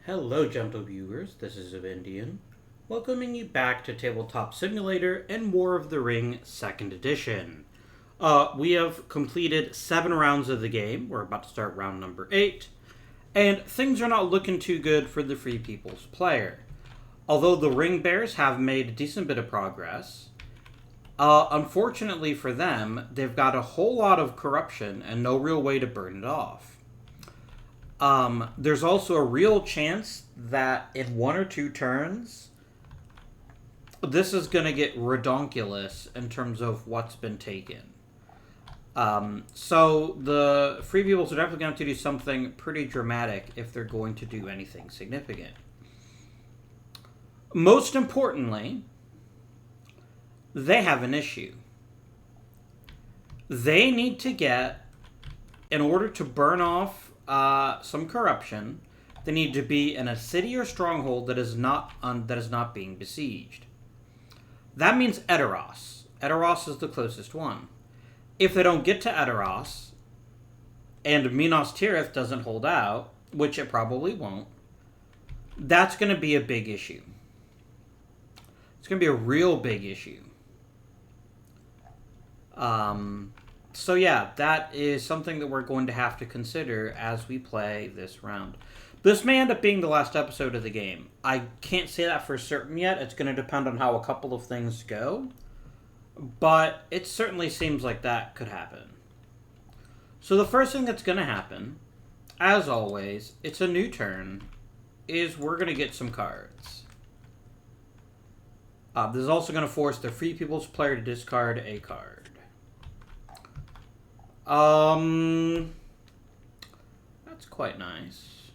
Hello, gentle viewers. This is Avindian, welcoming you back to Tabletop Simulator and War of the Ring 2nd Edition. We have completed 7 rounds of the game. We're about to start round number 8, and things are not looking too good for the Free People's player. Although the Ring Bears have made a decent bit of progress, unfortunately for them, they've got a whole lot of corruption and no real way to burn it off. There's also a real chance that in 1 or 2 turns, this is going to get redonkulous in terms of what's been taken. So the Free Peoples are definitely going to have to do something pretty dramatic if they're going to do anything significant. Most importantly, they have an issue. They need to get, in order to burn off some corruption, they need to be in a city or stronghold that is not being besieged. That means Edoras. Edoras is the closest one. If they don't get to Edoras, and Minas Tirith doesn't hold out, which it probably won't, that's going to be a big issue. It's going to be a real big issue. So yeah, that is something that we're going to have to consider as we play this round. This may end up being the last episode of the game. I can't say that for certain yet. It's going to depend on how a couple of things go. But it certainly seems like that could happen. So the first thing that's going to happen, as always, it's a new turn, is we're going to get some cards. This is also going to force the Free People's player to discard a card. That's quite nice.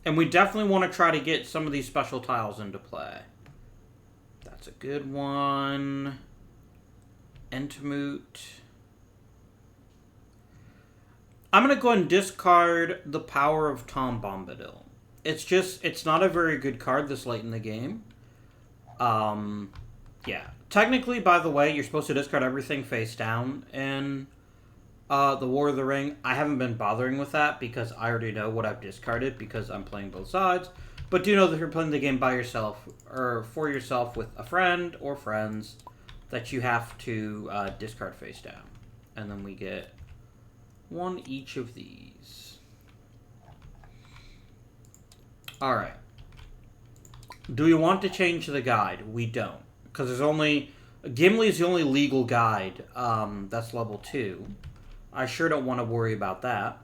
And we definitely want to try to get some of these special tiles into play. That's a good one. Entomute. I'm going to go ahead and discard the Power of Tom Bombadil. It's not a very good card this late in the game. Yeah. Technically, by the way, you're supposed to discard everything face down in the War of the Ring. I haven't been bothering with that because I already know what I've discarded because I'm playing both sides. But do know that if you're playing the game by yourself or for yourself with a friend or friends, that you have to discard face down. And then we get 1 each of these. Alright. Do we want to change the guide? We don't. Because Gimli is the only legal guide that's level 2. I sure don't want to worry about that.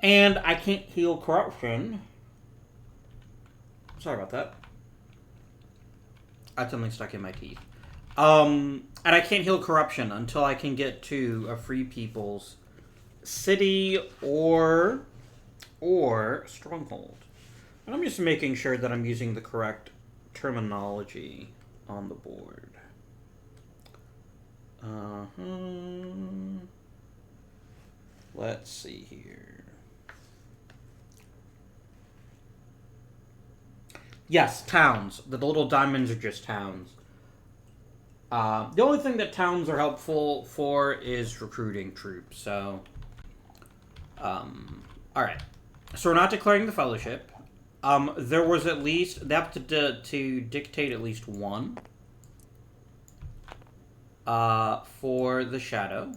And I can't heal corruption. Sorry about that. I had something stuck in my teeth. And I can't heal corruption until I can get to a Free People's city or stronghold. And I'm just making sure that I'm using the correct terminology on the board. Let's see here. Yes, towns. The little diamonds are just towns. The only thing that towns are helpful for is recruiting troops. So, alright. So we're not declaring the Fellowship. There was at least, they have to dictate at least 1 for the Shadow.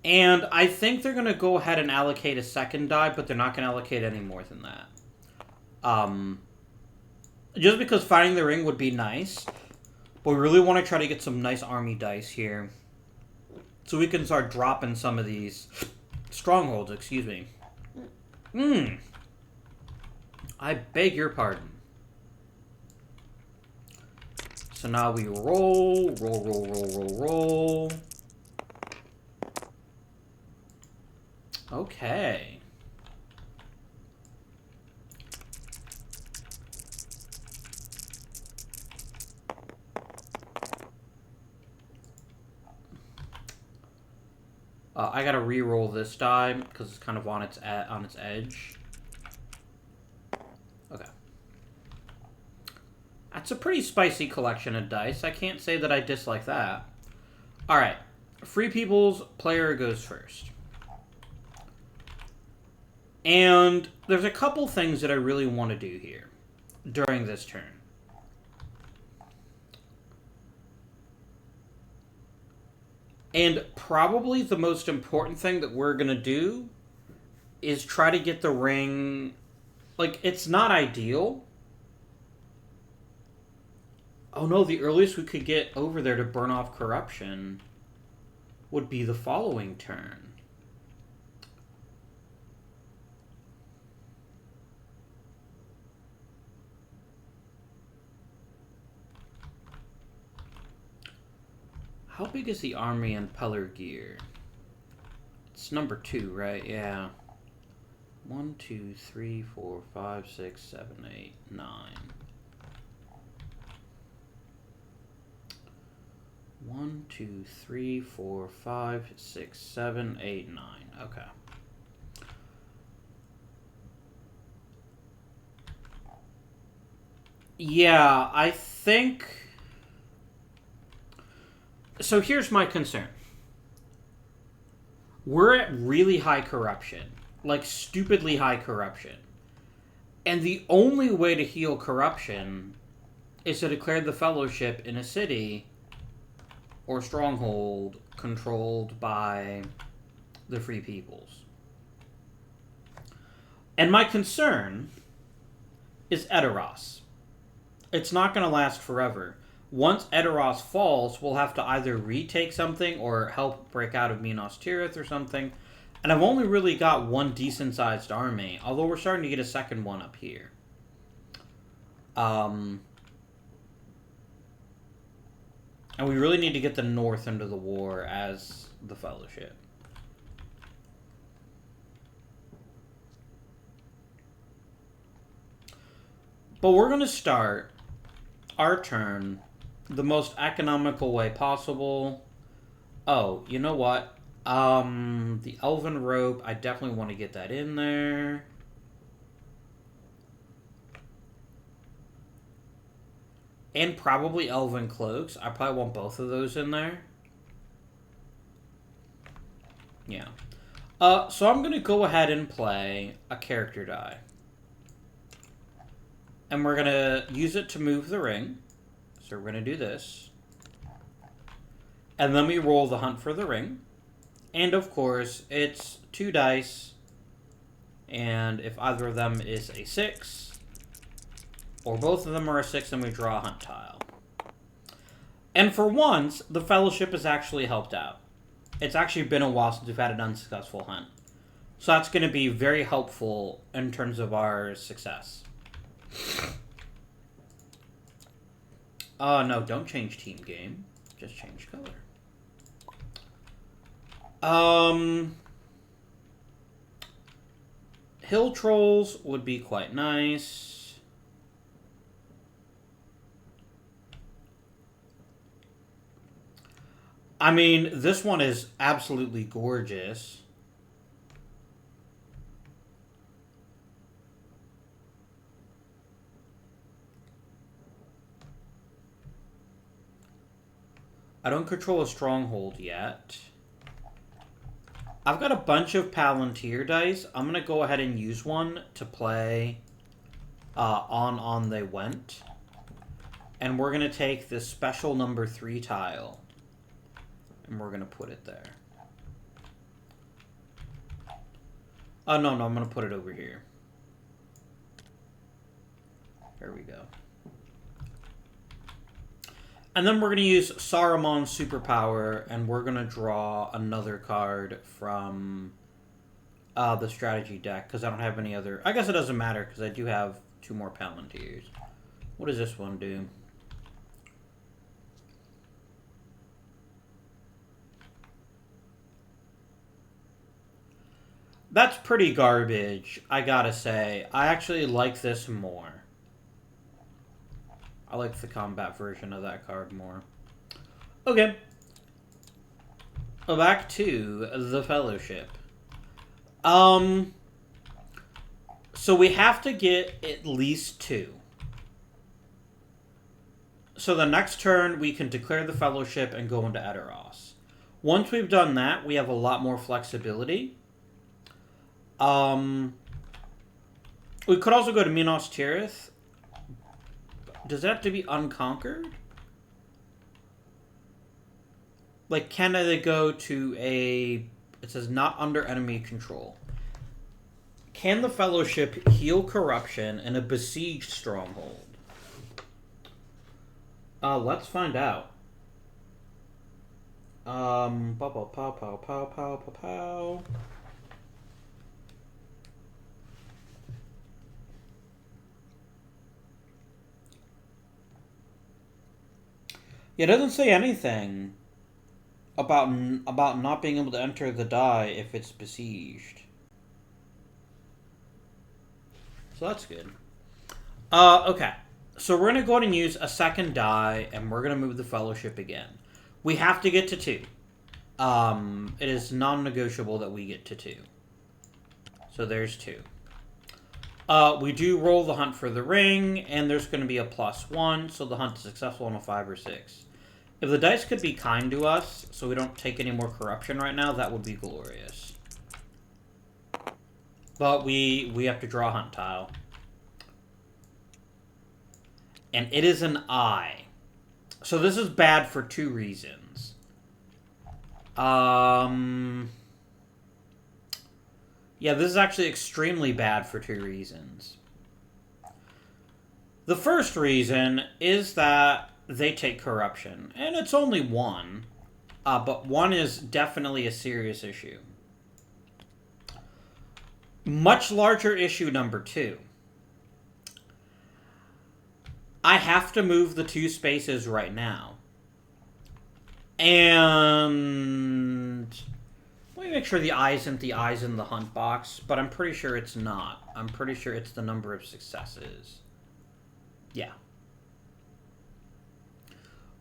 And I think they're going to go ahead and allocate a second die, but they're not going to allocate any more than that. Just because fighting the ring would be nice, but we really want to try to get some nice army dice here. So we can start dropping some of these strongholds, excuse me. I beg your pardon. So now we roll. Okay. I gotta re-roll this die because it's kind of on its edge. Okay. That's a pretty spicy collection of dice. I can't say that I dislike that. Alright. Free People's player goes first. And there's a couple things that I really want to do here during this turn. And probably the most important thing that we're going to do is try to get the ring. Like, it's not ideal. Oh no, the earliest we could get over there to burn off corruption would be the following turn. How big is the army in Pelargir? It's number 2, right? Yeah. 1, 2, 3, 4, 5, 6, 7, 8, 9. 1, 2, 3, 4, 5, 6, 7, 8, 9. Okay. Yeah, I think... So here's my concern. We're at really high corruption. Like, stupidly high corruption. And the only way to heal corruption is to declare the Fellowship in a city or stronghold controlled by the Free Peoples. And my concern is Edoras. It's not going to last forever. Once Edoras falls, we'll have to either retake something or help break out of Minas Tirith or something. And I've only really got one decent-sized army, although we're starting to get a second one up here. And we really need to get the North into the war as the Fellowship. But we're going to start our turn the most economical way possible. Oh, you know what? The Elven Robe, I definitely want to get that in there. And probably Elven Cloaks. I probably want both of those in there. Yeah. So I'm going to go ahead and play a character die. And we're going to use it to move the ring. So we're going to do this. And then we roll the hunt for the ring. And of course, it's 2 dice. And if either of them is a 6, or both of them are a 6, then we draw a hunt tile. And for once, the Fellowship has actually helped out. It's actually been a while since we've had an unsuccessful hunt. So that's going to be very helpful in terms of our success. No, don't change team game. Just change color. Hill Trolls would be quite nice. I mean, this one is absolutely gorgeous. I don't control a stronghold yet. I've got a bunch of Palantir dice. I'm going to go ahead and use one to play on They Went. And we're going to take this special number 3 tile. And we're going to put it there. Oh, no, I'm going to put it over here. There we go. And then we're going to use Saruman's superpower, and we're going to draw another card from the strategy deck, because I don't have any other... I guess it doesn't matter, because I do have 2 more Palantirs. What does this one do? That's pretty garbage, I gotta say. I actually like this more. I like the combat version of that card more. Okay. Back to the Fellowship. So we have to get at least 2. So the next turn, we can declare the Fellowship and go into Edoras. Once we've done that, we have a lot more flexibility. We could also go to Minas Tirith. Does it have to be unconquered? Like, can they go to a... It says not under enemy control. Can the Fellowship heal corruption in a besieged stronghold? Let's find out. Pow, pow, pow, pow, pow, pow, pow, pow. Yeah, it doesn't say anything about not being able to enter the die if it's besieged. So that's good. Okay. So we're going to go ahead and use a second die, and we're going to move the Fellowship again. We have to get to 2. It is non-negotiable that we get to 2. So there's 2. We do roll the hunt for the ring, and there's going to be a +1, so the hunt is successful on a 5 or 6. If the dice could be kind to us, so we don't take any more corruption right now, that would be glorious. But we have to draw a hunt tile. And it is an I. So this is bad for 2 reasons. Yeah, this is actually extremely bad for 2 reasons. The first reason is that they take corruption. And it's only 1. But 1 is definitely a serious issue. Much larger issue number 2. I have to move the 2 spaces right now. And let me make sure the I isn't the I's in the hunt box, but I'm pretty sure it's not. I'm pretty sure it's the number of successes. Yeah.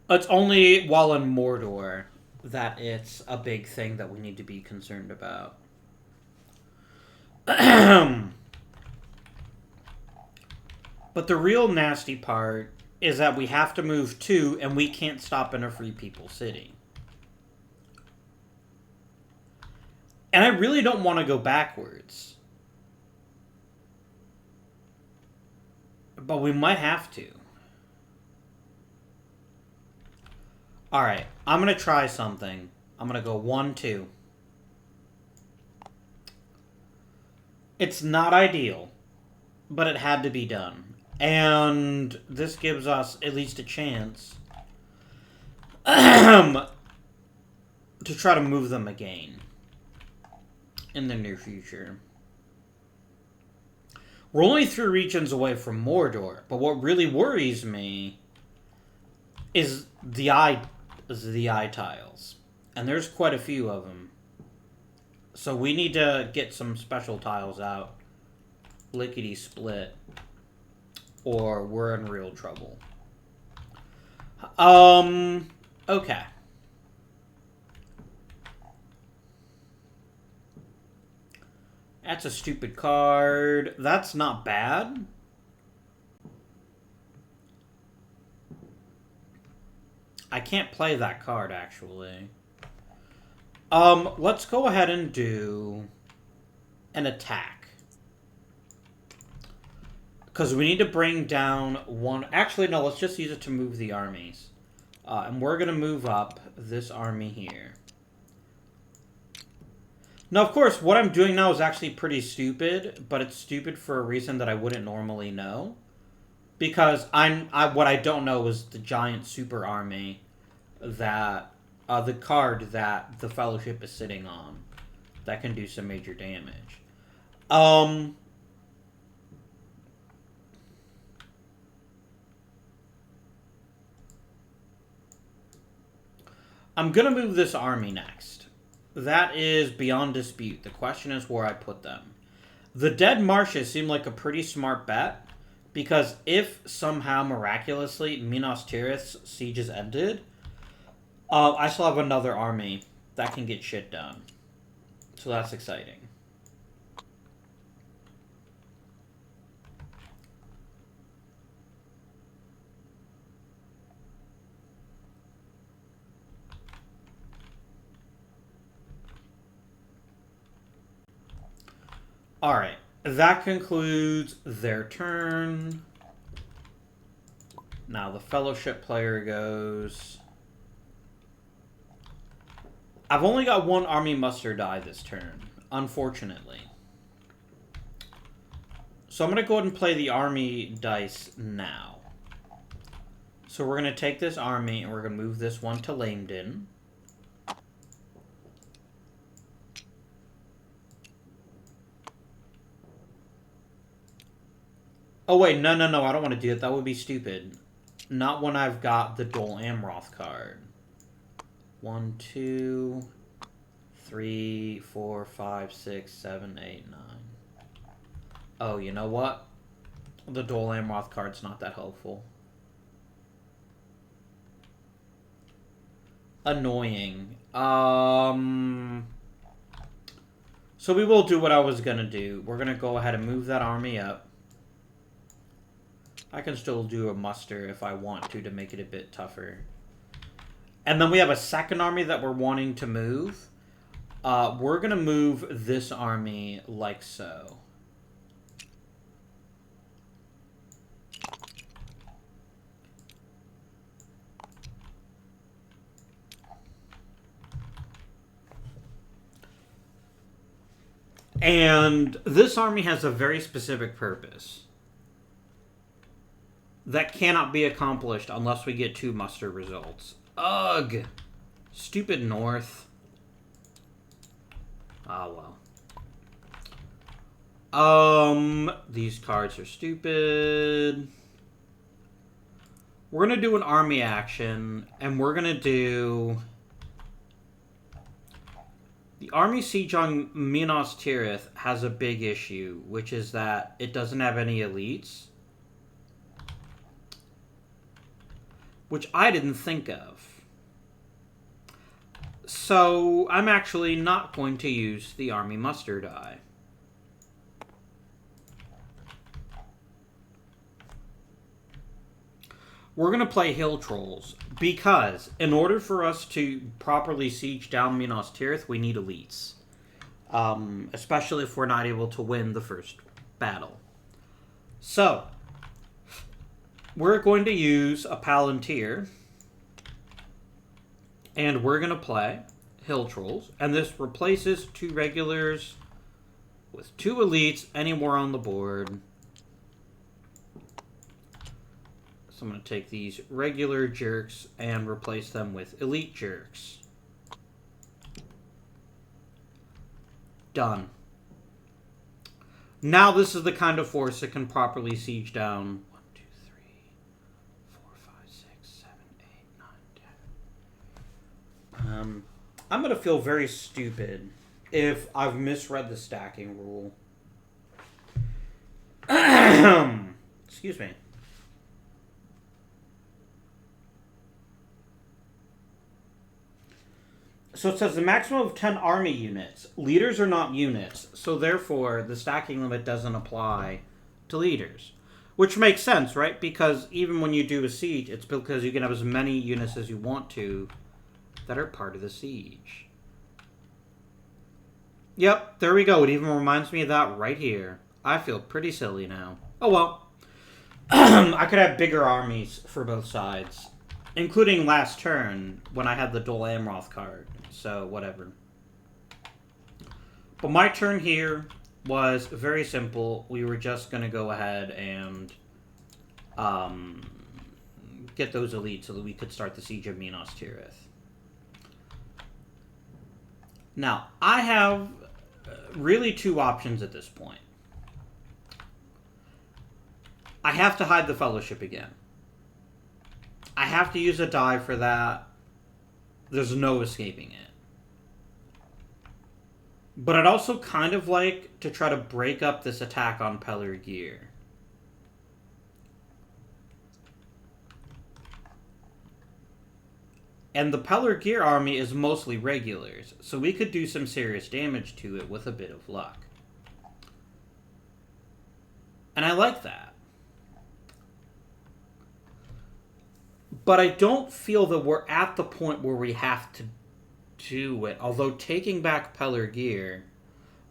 It's only while in Mordor that it's a big thing that we need to be concerned about. But the real nasty part is that we have to move 2, and we can't stop in a Free People city. And I really don't want to go backwards. But we might have to. Alright, I'm going to try something. I'm going to go 1, 2. It's not ideal, but it had to be done. And this gives us at least a chance to try to move them again in the near future. We're only 3 regions away from Mordor, but what really worries me is the eye tiles. And there's quite a few of them. So we need to get some special tiles out. Lickety split. Or we're in real trouble. Okay. That's a stupid card. That's not bad. I can't play that card, actually. Let's go ahead and do an attack. Because we need to bring down 1... Actually, no, let's just use it to move the armies. And we're going to move up this army here. Now, of course, what I'm doing now is actually pretty stupid, but it's stupid for a reason that I wouldn't normally know. Because what I don't know is the giant super army that... the card that the Fellowship is sitting on. That can do some major damage. I'm going to move this army next. That is beyond dispute. The question is where I put them. The Dead Marshes seem like a pretty smart bet, because if somehow, miraculously, Minas Tirith's siege is ended, I still have another army that can get shit done. So that's exciting. Alright, that concludes their turn. Now the Fellowship player goes. I've only got one army muster die this turn, unfortunately. So I'm going to go ahead and play the army dice now. So we're going to take this army and we're going to move this one to Lamedon. Oh wait, no, I don't want to do it. That would be stupid. Not when I've got the Dol Amroth card. 1, 2, 3, 4, 5, 6, 7, 8, 9. Oh, you know what? The Dol Amroth card's not that helpful. Annoying. So we will do what I was gonna do. We're gonna go ahead and move that army up. I can still do a muster if I want to make it a bit tougher. And then we have a second army that we're wanting to move. We're going to move this army like so. And this army has a very specific purpose that cannot be accomplished unless we get 2 muster results. Ugh! Stupid North. Oh, well. These cards are stupid. We're going to do an army action, and we're going to do... The army siege on Minas Tirith has a big issue, which is that it doesn't have any elites. Which I didn't think of. So, I'm actually not going to use the army muster die. We're going to play Hill Trolls, because in order for us to properly siege down Minas Tirith, we need elites. Especially if we're not able to win the first battle. So, we're going to use a Palantir, and we're going to play Hill Trolls, and this replaces 2 regulars with 2 elites anywhere on the board. So I'm going to take these regular jerks and replace them with elite jerks. Done. Now this is the kind of force that can properly siege down 1, 2, 3, 4, 5, 6, 7, 8, 9, 10. I'm going to feel very stupid if I've misread the stacking rule. Excuse me. So it says the maximum of 10 army units. Leaders are not units, so therefore the stacking limit doesn't apply to leaders. Which makes sense, right? Because even when you do a siege, it's because you can have as many units as you want to that are part of the siege. Yep, there we go. It even reminds me of that right here. I feel pretty silly now. Oh well. I could have bigger armies for both sides. Including last turn, when I had the Dol Amroth card. So, whatever. But my turn here was very simple. We were just going to go ahead and get those elites so that we could start the siege of Minas Tirith. Now, I have really 2 options at this point. I have to hide the Fellowship again. I have to use a die for that. There's no escaping it. But I'd also kind of like to try to break up this attack on Pelargir. And the Pelargir army is mostly regulars, so we could do some serious damage to it with a bit of luck. And I like that. But I don't feel that we're at the point where we have to do it. Although taking back Pelargir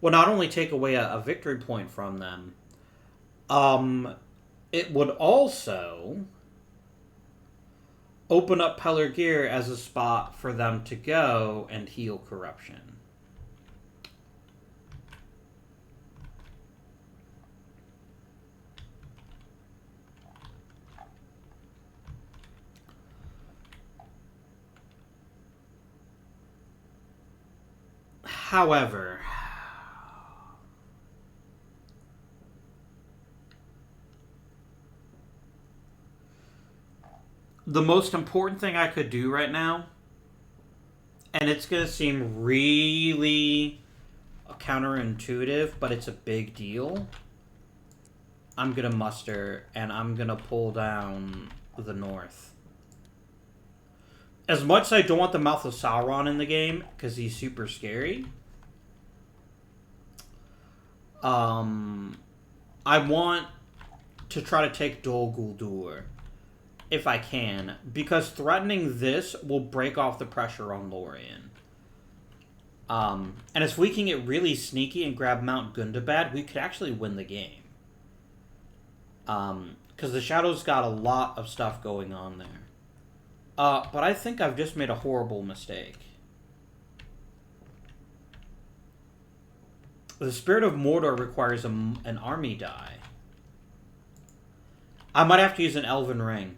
would not only take away a victory point from them, it would also open up Pelargir as a spot for them to go and heal corruption. However, the most important thing I could do right now, and it's going to seem really counterintuitive, but it's a big deal. I'm going to muster, and I'm going to pull down the north. As much as I don't want the Mouth of Sauron in the game, because he's super scary, I want to try to take Dol Guldur, if I can, because threatening this will break off the pressure on Lorien. And if we can get really sneaky and grab Mount Gundabad, we could actually win the game. Because the Shadow's got a lot of stuff going on there. But I think I've just made a horrible mistake. The Spirit of Mordor requires an army die. I might have to use an Elven Ring.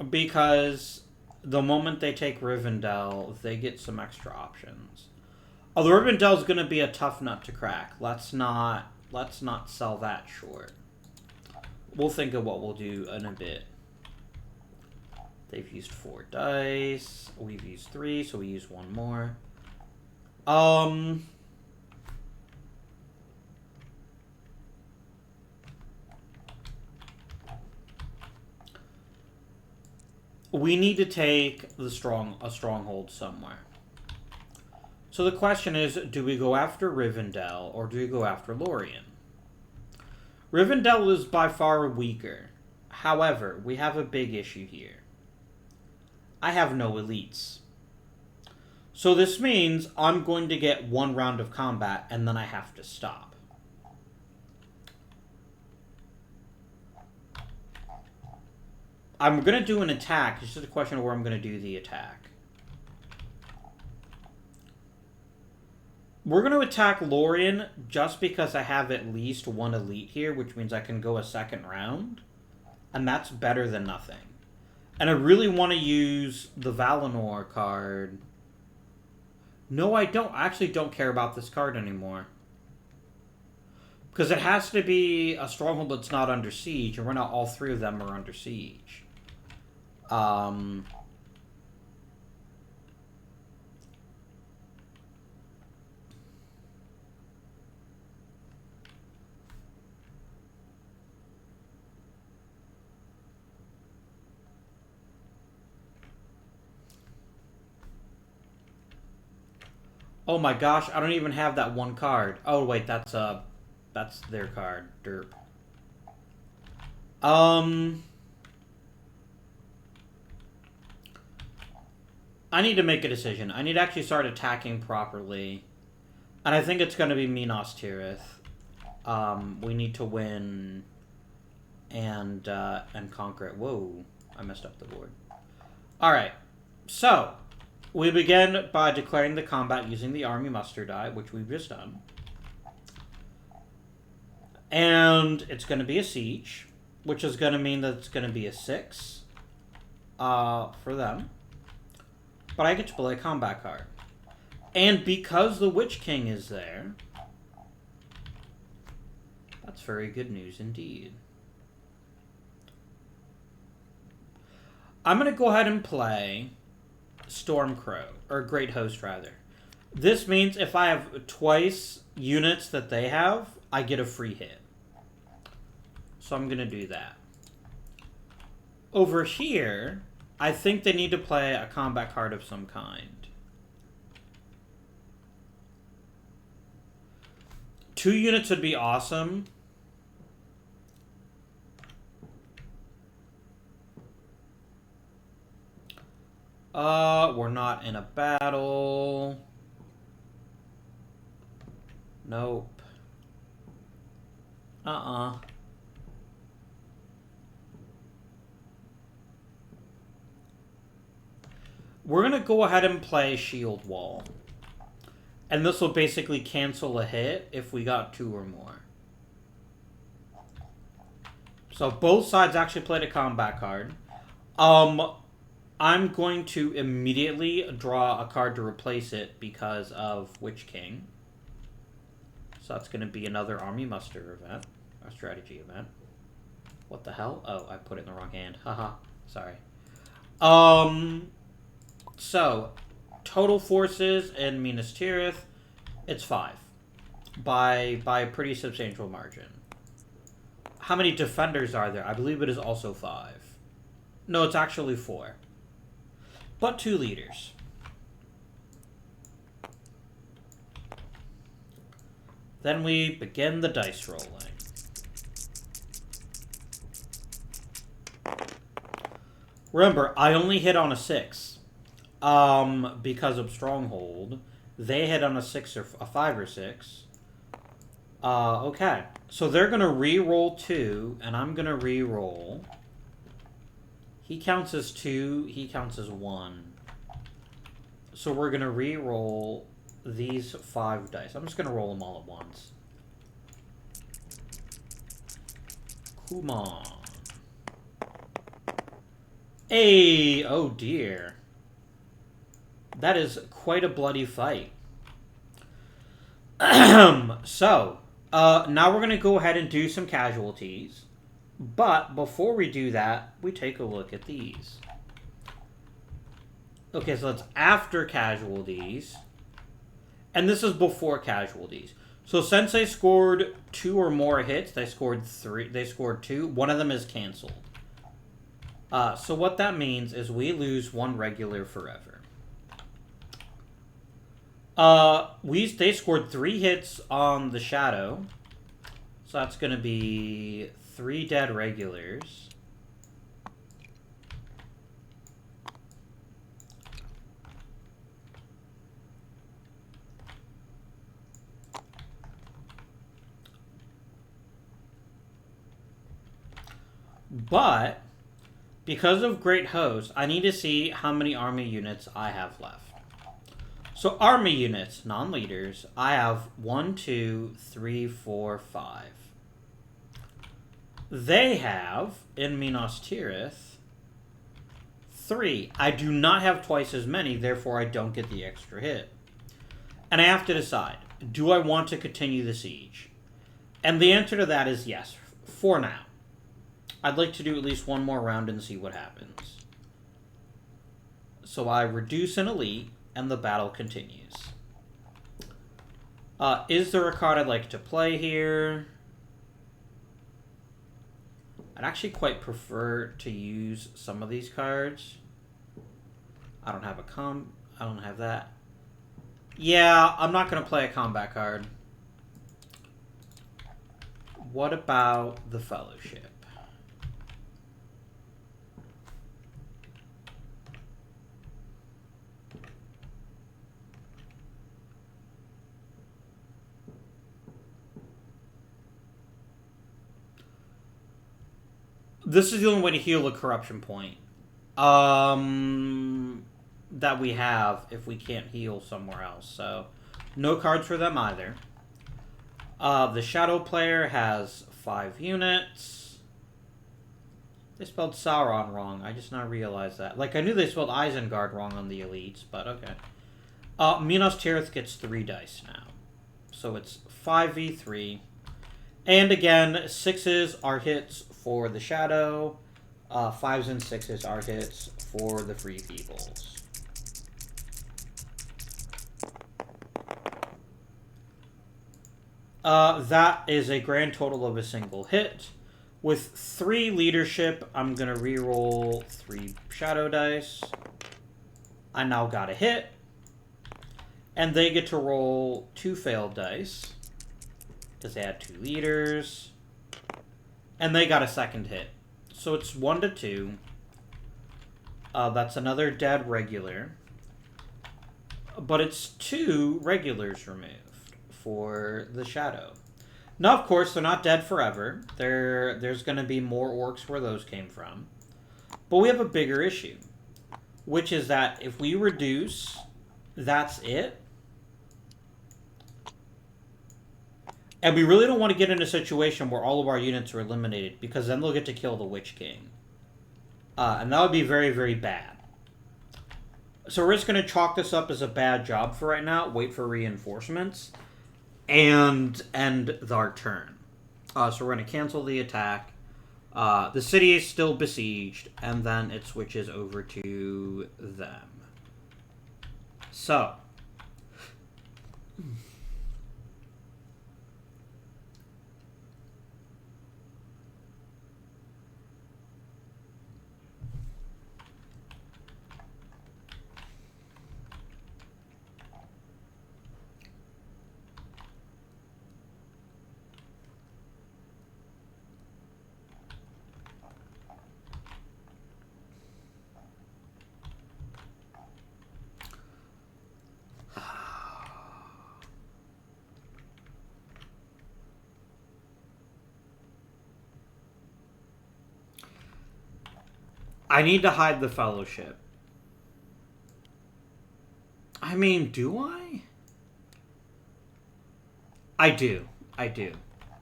Because the moment they take Rivendell, they get some extra options. Although Rivendell's going to be a tough nut to crack. Let's not sell that short. We'll think of what we'll do in a bit. They've used 4 dice. We've used 3, so we use 1 more. We need to take a stronghold somewhere. So the question is, do we go after Rivendell or do we go after Lorien? Rivendell is by far weaker. However, we have a big issue here. I have no elites. So this means I'm going to get 1 round of combat and then I have to stop. I'm going to do an attack. It's just a question of where I'm going to do the attack. We're going to attack Lorien just because I have at least 1 elite here, which means I can go a second round. And that's better than nothing. And I really want to use the Valinor card. No, I don't. I actually don't care about this card anymore. Because it has to be a stronghold that's not under siege, and we're not all 3 of them are under siege. Oh my gosh, I don't even have that 1 card. Oh wait, that's their card. Derp. I need to make a decision. I need to actually start attacking properly. And I think it's going to be Minas Tirith. We need to win and conquer it. Whoa, I messed up the board. Alright, so we begin by declaring the combat using the army muster die, which we've just done. And it's going to be a siege, which is going to mean that it's going to be a 6 for them. But I get to play a combat card. And because the Witch King is there, that's very good news indeed. I'm going to go ahead and play Stormcrow, or Great Host rather. This means if I have twice units that they have, I get a free hit. So I'm going to do that. Over here, I think they need to play a combat card of some kind. 2 units would be awesome. We're not in a battle. Nope. We're going to go ahead and play Shield Wall. And this will basically cancel a hit if we got 2 or more. So both sides actually played a combat card. I'm going to immediately draw a card to replace it because of Witch King. So that's going to be another Army Muster event. A strategy event. What the hell? Oh, I put it in the wrong hand. Haha. Sorry. So, total forces in Minas Tirith, it's 5. By a pretty substantial margin. How many defenders are there? I believe it is also 5. No, it's actually 4. But 2 leaders. Then we begin the dice rolling. Remember, I only hit on a 6. Because of Stronghold. They hit on a 6 or a 5 or 6. Okay. So they're going to re-roll 2, and I'm going to re-roll. He counts as 2, he counts as 1. So we're going to re-roll these 5 dice. I'm just going to roll them all at once. Come on. Hey! Oh dear. That is quite a bloody fight. So, now we're going to go ahead and do some casualties. But before we do that, we take a look at these. Okay, so that's after casualties. And this is before casualties. So since they scored 2 or more hits, they scored 3. They scored 2. One of them is canceled. So what that means is we lose 1 regular forever. They scored 3 hits on the Shadow. So that's going to be 3 dead regulars. But, because of Great Host, I need to see how many army units I have left. So army units, non-leaders, I have 1, 2, 3, 4, 5. They have, in Minas Tirith, 3. I do not have twice as many, therefore I don't get the extra hit. And I have to decide, do I want to continue the siege? And the answer to that is yes, for now. I'd like to do at least 1 more round and see what happens. So I reduce an elite, and the battle continues. Is there a card I'd like to play here? I'd actually quite prefer to use some of these cards. I don't have I don't have that. Yeah, I'm not going to play a combat card. What about the Fellowship? This is the only way to heal a corruption point. That we have if we can't heal somewhere else. So, no cards for them either. The Shadow player has 5 units. They spelled Sauron wrong. I just now realized that. Like, I knew they spelled Isengard wrong on the elites, but okay. Minas Tirith gets 3 dice now. So it's 5v3. And again, 6s are hits for the Shadow. 5s and 6s are hits for the Free Peoples. That is a grand total of a single hit. With 3 leadership, I'm going to reroll 3 Shadow dice. I now got a hit. And they get to roll 2 failed dice. Because they had 2 leaders. And they got a second hit. So it's 1 to 2. That's another dead regular. But it's 2 regulars removed for the shadow. Now, of course, they're not dead forever. There's going to be more orcs where those came from. But we have a bigger issue, which is that if we reduce, that's it. And we really don't want to get in a situation where all of our units are eliminated, because then they'll get to kill the Witch King. And that would be very, very bad. So we're just going to chalk this up as a bad job for right now, wait for reinforcements, and end our turn. So we're going to cancel the attack. The city is still besieged, and then it switches over to them. So... I need to hide the Fellowship. I mean, do I? I do. I do.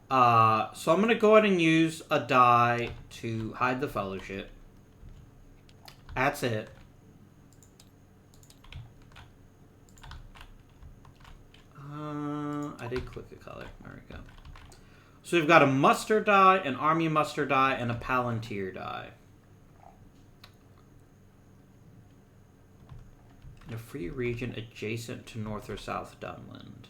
So I'm going to go ahead and use a die to hide the Fellowship. That's it. I did click a color. There we go. So we've got a muster die, an army muster die, and a palantir die. In a free region adjacent to North or South Dunland.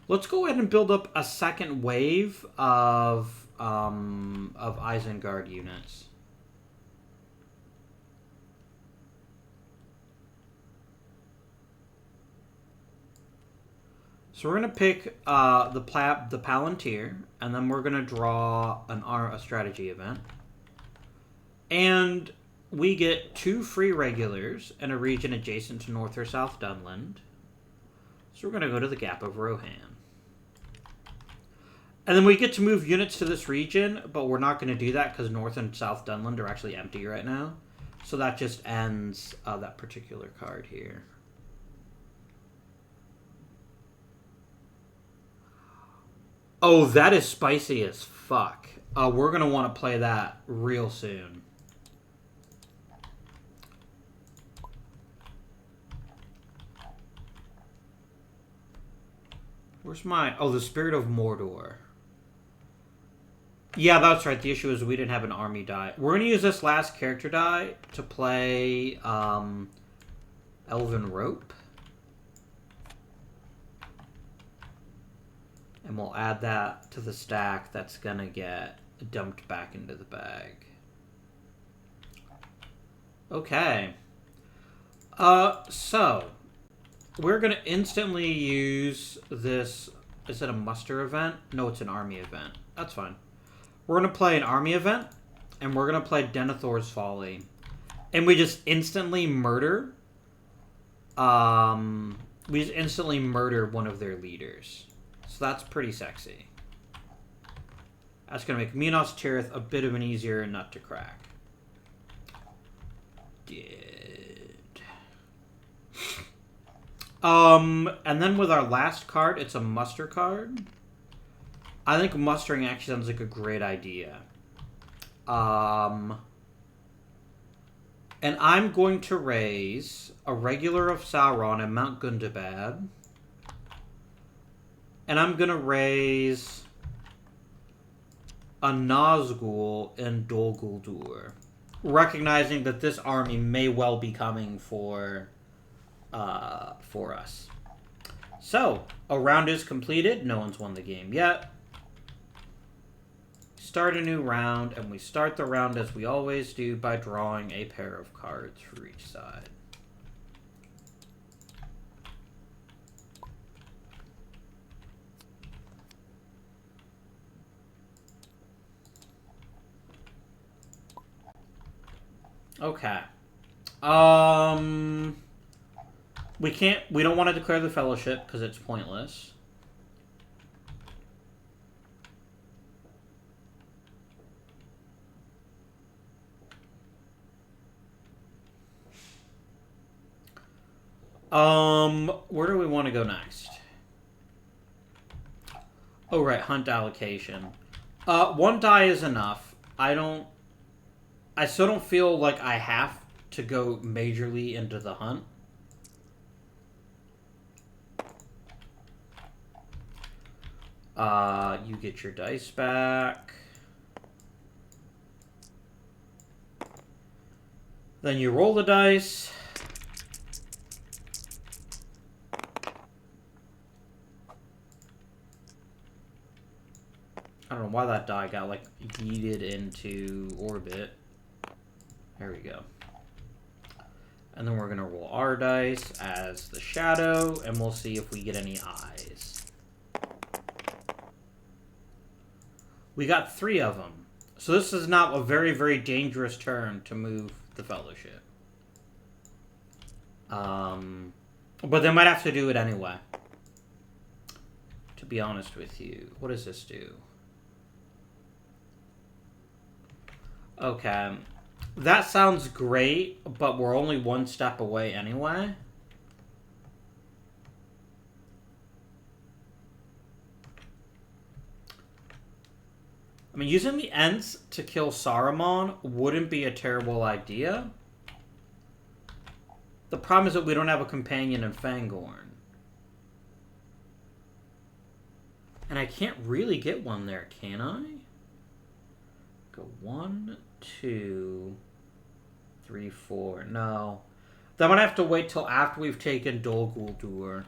Let's go ahead and build up a second wave of Isengard units. So we're going to pick the Palantir, and then we're going to draw a strategy event. And we get 2 free regulars in a region adjacent to North or South Dunland. So we're going to go to the Gap of Rohan. And then we get to move units to this region, but we're not going to do that because North and South Dunland are actually empty right now. So that just ends that particular card here. Oh, that is spicy as fuck. We're going to want to play that real soon. Where's my... Oh, the Spirit of Mordor. Yeah, that's right. The issue is we didn't have an army die. We're going to use this last character die to play Elven Rope. And we'll add that to the stack that's going to get dumped back into the bag. Okay. So... We're going to instantly use this... Is it a muster event? No, it's an army event. That's fine. We're going to play an army event, and we're going to play Denethor's Folly. And we just instantly murder... we just instantly murder one of their leaders. So that's pretty sexy. That's going to make Minos Tirith a bit of an easier nut to crack. And then with our last card, it's a muster card. I think mustering actually sounds like a great idea. And I'm going to raise a regular of Sauron and Mount Gundabad. And I'm going to raise a Nazgul in Dol Guldur. Recognizing that this army may well be coming for us. So, a round is completed. No one's won the game yet. Start a new round, and we start the round as we always do by drawing a pair of cards for each side. Okay. We don't want to declare the fellowship because it's pointless. Where do we want to go next? Oh, right, hunt allocation. One die is enough. I still don't feel like I have to go majorly into the hunt. You get your dice back. Then you roll the dice. I don't know why that die got, like, yeeted into orbit. There we go. And then we're going to roll our dice as the shadow, and we'll see if we get any eyes. We got 3 of them. So this is not a very, very dangerous turn to move the fellowship. But they might have to do it anyway. To be honest with you. What does this do? Okay. That sounds great, but we're only 1 step away anyway. I mean, using the Ents to kill Saruman wouldn't be a terrible idea. The problem is that we don't have a companion in Fangorn. And I can't really get one there, can I? Go 1, 2, 3, 4. No. Then I'm going to have to wait till after we've taken Dol Guldur.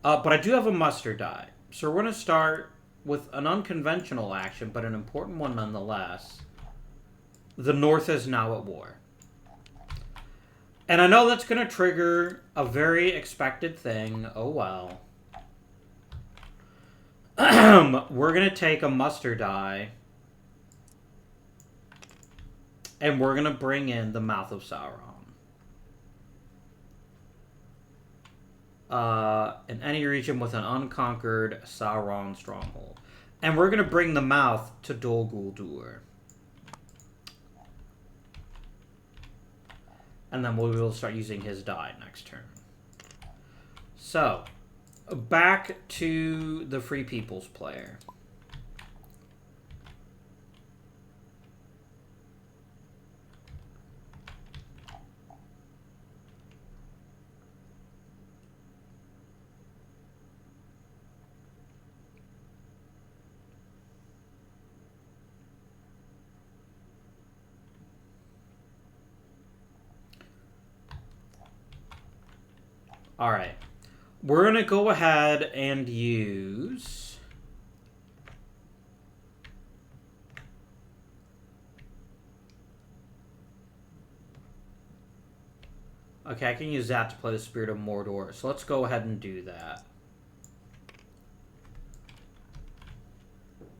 But I do have a muster die. So we're going to start with an unconventional action, but an important one nonetheless. The North is now at war. And I know that's going to trigger a very expected thing. Oh, well. We're going to take a muster die. And we're going to bring in the Mouth of Sauron. In any region with an unconquered Sauron stronghold. And we're going to bring the Mouth to Dol Guldur. And then we will start using his die next turn. So, back to the Free People's player. Alright. We're going to go ahead and use... Okay, I can use that to play the Spirit of Mordor. So let's go ahead and do that.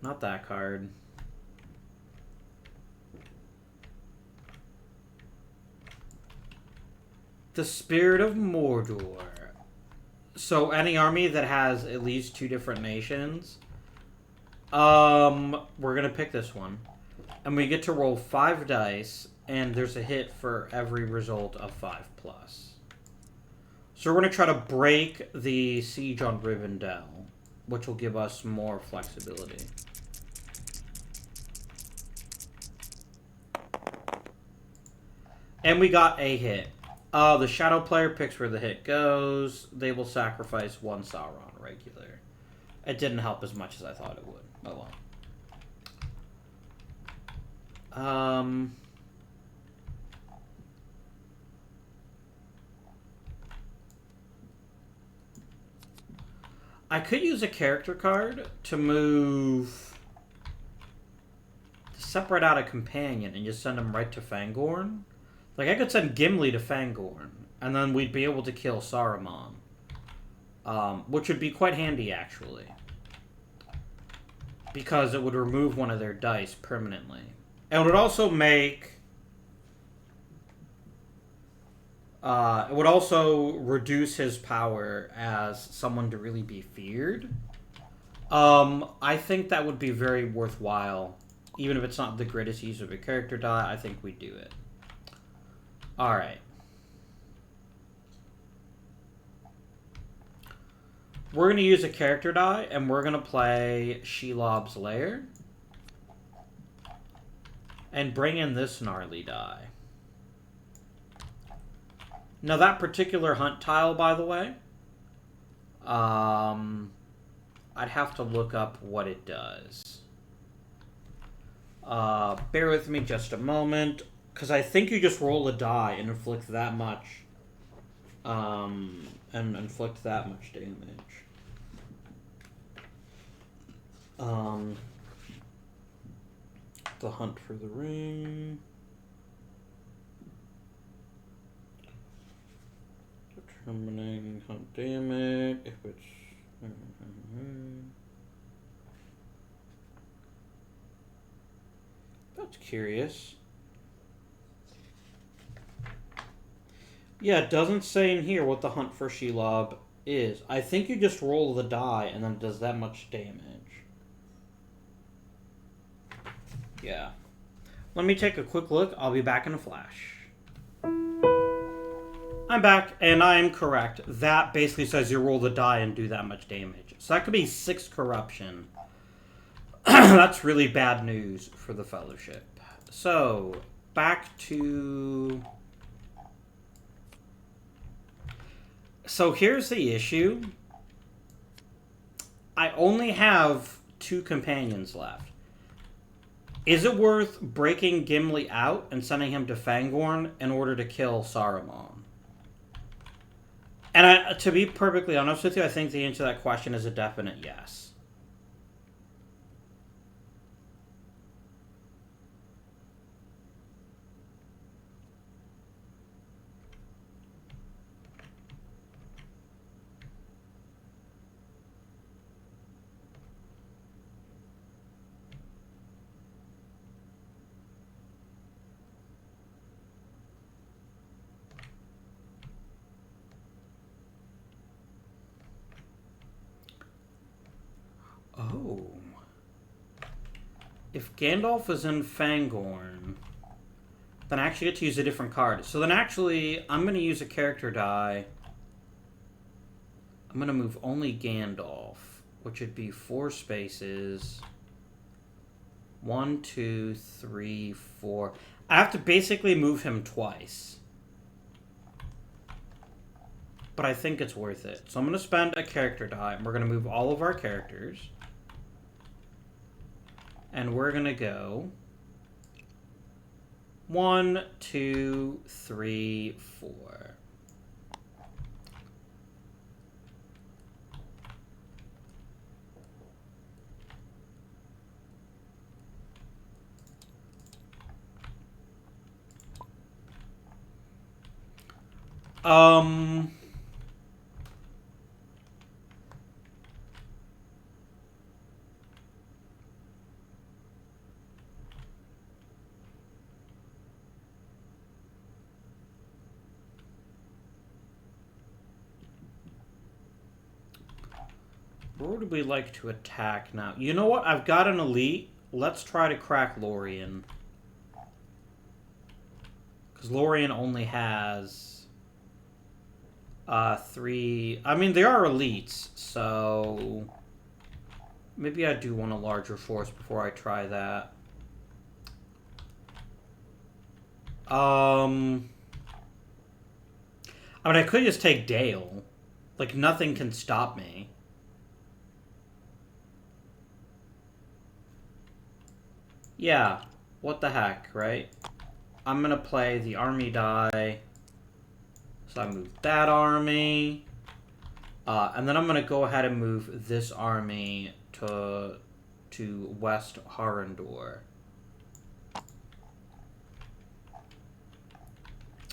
Not that card. The Spirit of Mordor. So any army that has at least 2 different nations, we're going to pick this one. And we get to roll 5 dice, and there's a hit for every result of 5+. So we're going to try to break the siege on Rivendell, which will give us more flexibility. And we got a hit. The shadow player picks where the hit goes. They will sacrifice 1 Sauron regular. It didn't help as much as I thought it would. Oh well. I could use a character card to move... to separate out a companion and just send him right to Fangorn. Like, I could send Gimli to Fangorn, and then we'd be able to kill Saruman. Which would be quite handy, actually. Because it would remove one of their dice permanently. And it would also make... It would also reduce his power as someone to really be feared. I think that would be very worthwhile. Even if it's not the greatest use of a character die, I think we do it. Alright. We're going to use a character die, and we're going to play Shelob's Lair. And bring in this gnarly die. Now that particular hunt tile, by the way, I'd have to look up what it does. Bear with me just a moment, because I think you just roll a die and inflict that much, damage. The hunt for the ring. Determining hunt damage if it's. That's curious. Yeah, it doesn't say in here what the hunt for Shelob is. I think you just roll the die and then it does that much damage. Yeah. Let me take a quick look. I'll be back in a flash. I'm back, and I am correct. That basically says you roll the die and do that much damage. So that could be 6 corruption. That's really bad news for the Fellowship. So, back to... So here's the issue. I only have 2 companions left. Is it worth breaking Gimli out and sending him to Fangorn in order to kill Saruman? And to be perfectly honest with you, I think the answer to that question is a definite yes. Oh. If Gandalf is in Fangorn, then I actually get to use a different card. So then actually, I'm going to use a character die. I'm going to move only Gandalf, which would be 4 spaces. 1, 2, 3, 4. I have to basically move him twice. But I think it's worth it. So I'm going to spend a character die, and we're going to move all of our characters. And we're going to go 1, 2, 3, 4. Where would we like to attack now? You know what? I've got an elite. Let's try to crack Lorien. Because Lorien only has 3... I mean, they are elites, so... Maybe I do want a larger force before I try that. I mean, I could just take Dale. Like, nothing can stop me. Yeah, what the heck, right? I'm gonna play the army die. So I move that army. And then I'm gonna go ahead and move this army to West Harandor.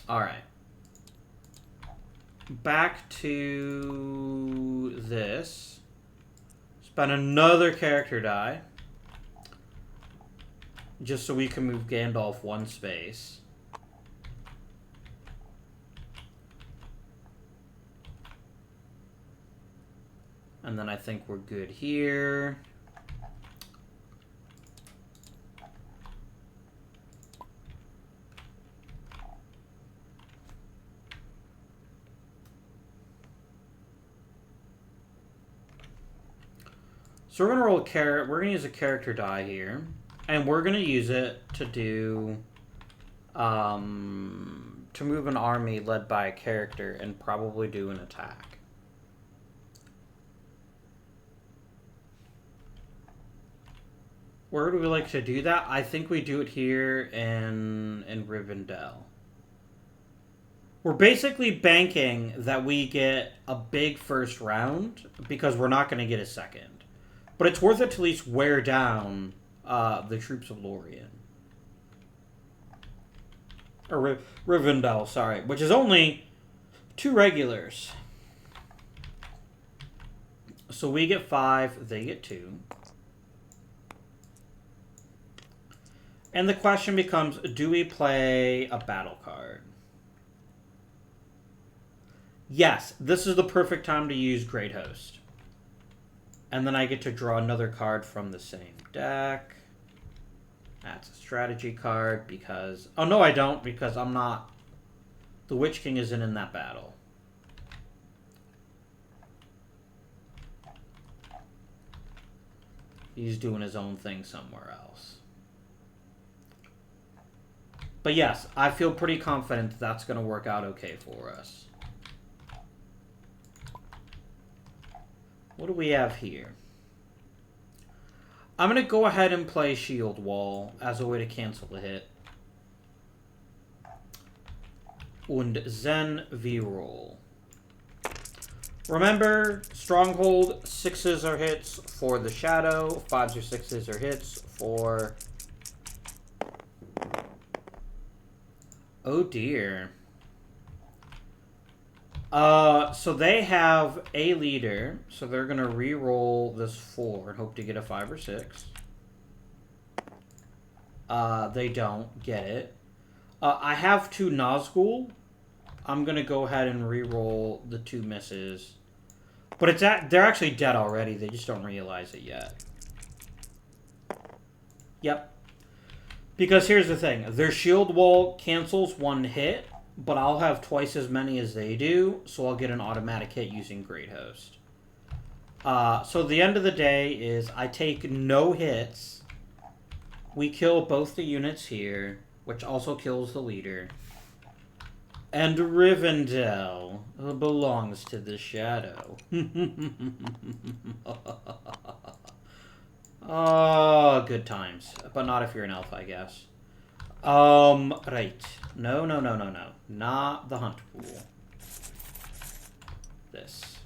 Alright. Back to this. Spend another character die. Just so we can move Gandalf 1 space. And then I think we're good here. So we're gonna roll we're gonna use a character die here, and we're gonna use it to do, to move an army led by a character and probably do an attack. Where do we like to do that? I think we do it here in Rivendell. We're basically banking that we get a big first round because we're not going to get a second. But it's worth it to at least wear down the troops of Lorien. Or Rivendell, sorry. Which is only 2 regulars. So we get 5, they get 2. And the question becomes, do we play a battle card? Yes, this is the perfect time to use Great Host. And then I get to draw another card from the same deck. That's a strategy card because... Oh, no, I don't, because I'm not... The Witch King isn't in that battle. He's doing his own thing somewhere else. But yes, I feel pretty confident that's going to work out okay for us. What do we have here? I'm going to go ahead and play Shield Wall as a way to cancel the hit. Und then we roll. Remember, Stronghold, 6s are hits for the Shadow, 5s or 6s are hits for... Oh dear. So they have a leader, so they're going to re-roll this 4 and hope to get a 5 or 6. They don't get it. I have 2 Nazgul. I'm going to go ahead and re-roll the 2 misses. But they're actually dead already, they just don't realize it yet. Yep. Because here's the thing, their shield wall cancels 1 hit, but I'll have twice as many as they do, so I'll get an automatic hit using Great Host. So the end of the day is I take no hits. We kill both the units here, which also kills the leader. And Rivendell belongs to the Shadow. Oh, good times. But not if you're an elf, I guess. Right. No. Not the hunt pool. This.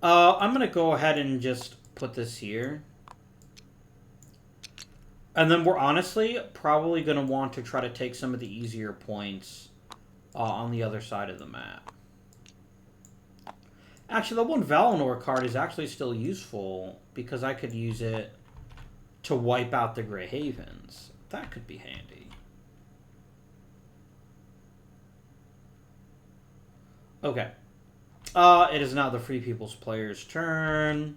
I'm gonna go ahead and just put this here. And then we're honestly probably gonna want to try to take some of the easier points on the other side of the map. Actually, the one Valinor card is actually still useful because I could use it to wipe out the Grey Havens. That could be handy. Okay. It is now the Free People's player's turn.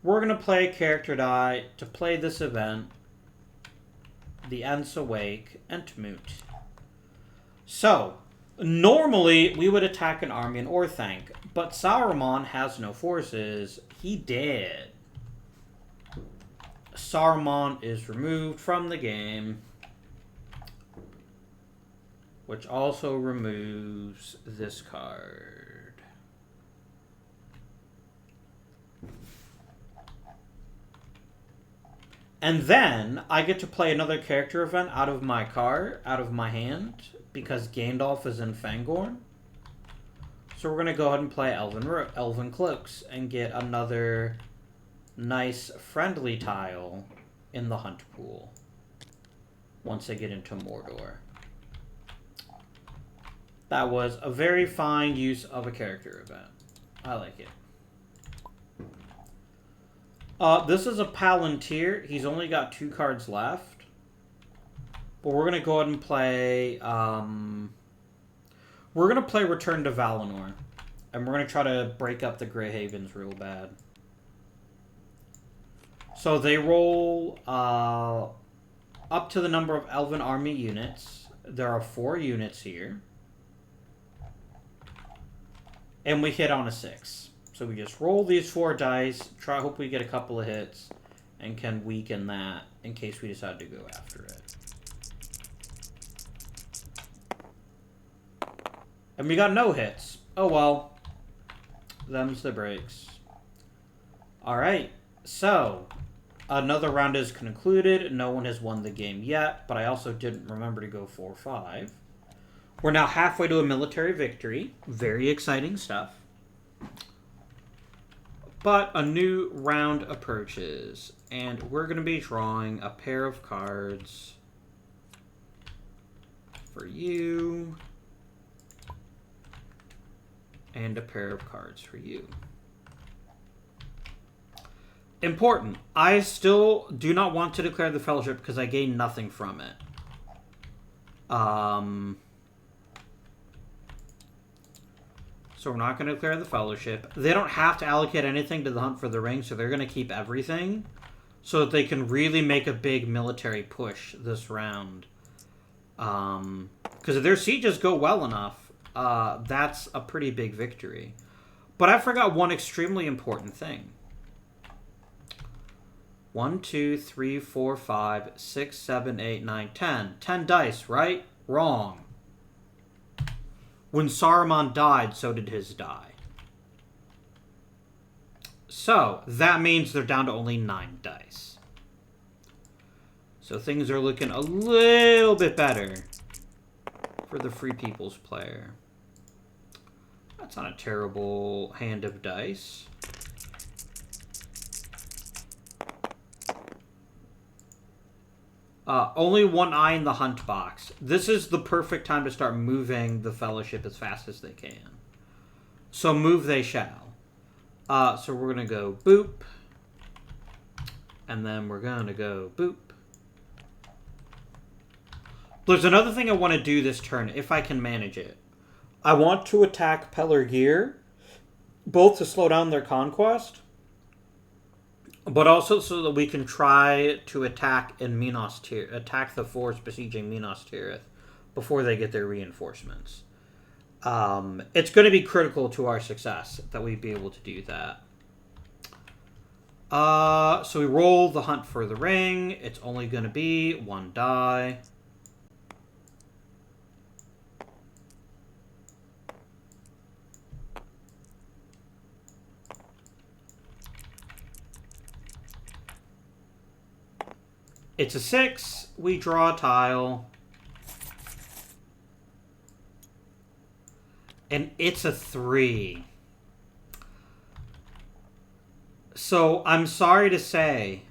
We're going to play a character die to play this event. The Ents Awake and Tmoot. So, normally we would attack an army in Orthanc, but Saruman has no forces. He dead. Saruman is removed from the game, which also removes this card. And then I get to play another character event out of my hand, because Gandalf is in Fangorn. So we're going to go ahead and play Elven Cloaks and get another nice friendly tile in the hunt pool once I get into Mordor. That was a very fine use of a character event. I like it. This is a Palantir. He's only got 2 cards left. But we're going to go ahead and play We're going to play Return to Valinor. And we're going to try to break up the Grey Havens real bad. So they roll up to the number of Elven Army units. There are 4 units here. And we hit on a 6. So we just roll these 4 dice, hope we get a couple of hits, and can weaken that in case we decide to go after it. And we got no hits. Oh well. Them's the breaks. Alright, so another round is concluded. No one has won the game yet, but I also didn't remember to go 4-5. We're now halfway to a military victory. Very exciting stuff. But a new round approaches, and we're going to be drawing a pair of cards for you, and a pair of cards for you. Important. I still do not want to declare the fellowship because I gain nothing from it. So we're not going to declare the fellowship. They don't have to allocate anything to the hunt for the ring, so they're going to keep everything so that they can really make a big military push this round. Because if their sieges go well enough, that's a pretty big victory. But I forgot one extremely important thing. 1, 2, 3, 4, 5, 6, 7, 8, 9, 10. 10 dice, right? Wrong. When Saruman died, so did his die. So, that means they're down to only 9 dice. So things are looking a little bit better for the Free People's player. That's not a terrible hand of dice. Only 1 eye in the hunt box. This is the perfect time to start moving the fellowship as fast as they can. So move they shall. So we're going to go boop. And then we're going to go boop. There's another thing I want to do this turn, if I can manage it. I want to attack Pelargir, both to slow down their conquest, but also so that we can try to attack in Minas Tirith, attack the force besieging Minas Tirith before they get their reinforcements. It's going to be critical to our success that we be able to do that. So we roll the hunt for the ring. It's only going to be 1 die. It's a 6. We draw a tile. And it's a 3. So, I'm sorry to say,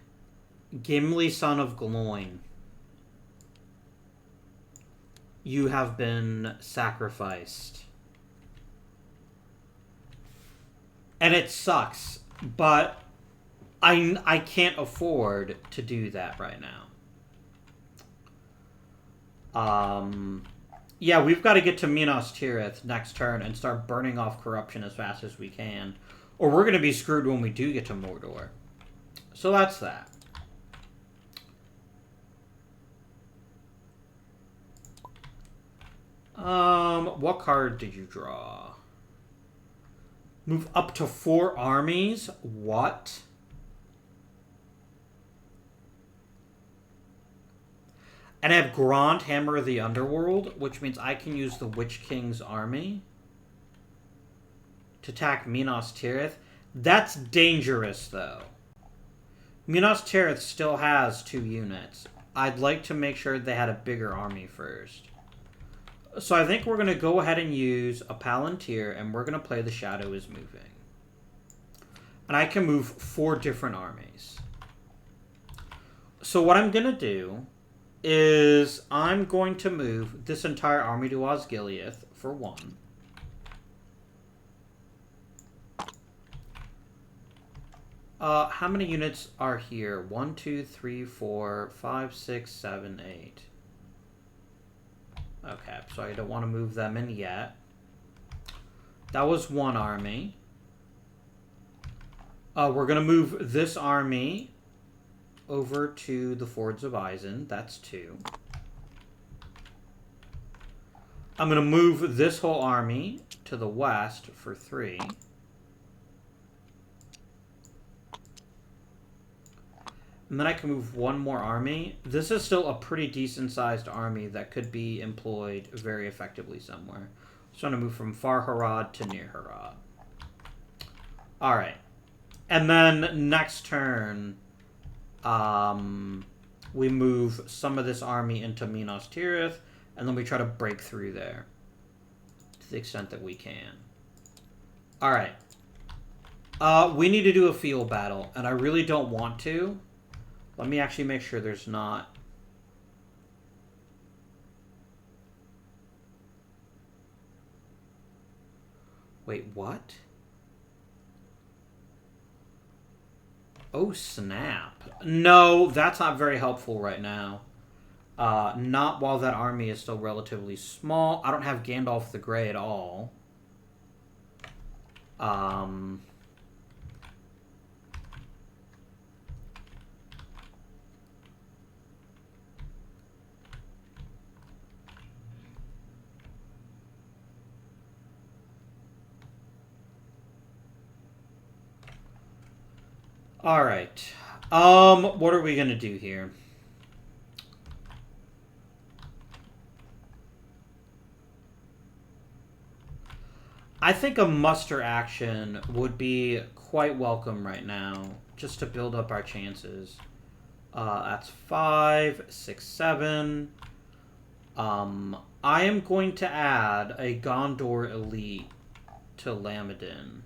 Gimli, son of Gloin, you have been sacrificed. And it sucks, but I can't afford to do that right now. Yeah, we've got to get to Minas Tirith next turn and start burning off corruption as fast as we can. Or we're going to be screwed when we do get to Mordor. So that's that. What card did you draw? Move up to 4 armies? What? And I have Grand Hammer of the Underworld, which means I can use the Witch King's army to attack Minas Tirith. That's dangerous, though. Minas Tirith still has 2 units. I'd like to make sure they had a bigger army first. So I think we're going to go ahead and use a Palantir, and we're going to play The Shadow is Moving. And I can move 4 different armies. So what I'm going to do is I'm going to move this entire army to Osgiliath for 1. How many units are here? 1, 2, 3, 4, 5, 6, 7, 8. Okay, so I don't want to move them in yet. That was one army. We're going to move this army over to the Fords of Eisen. That's 2. I'm going to move this whole army to the west for 3. And then I can move one more army. This is still a pretty decent-sized army that could be employed very effectively somewhere. So I'm going to move from Far Harad to Near Harad. Alright. And then next turn, we move some of this army into Minas Tirith, and then we try to break through there to the extent that we can. Alright. We need to do a field battle, and I really don't want to. Let me actually make sure there's not... Wait, what? Oh, snap. No, that's not very helpful right now. Not while that army is still relatively small. I don't have Gandalf the Grey at all. Alright. What are we gonna do here? I think a muster action would be quite welcome right now, just to build up our chances. That's 5, 6, 7. I am going to add a Gondor elite to Lamadin.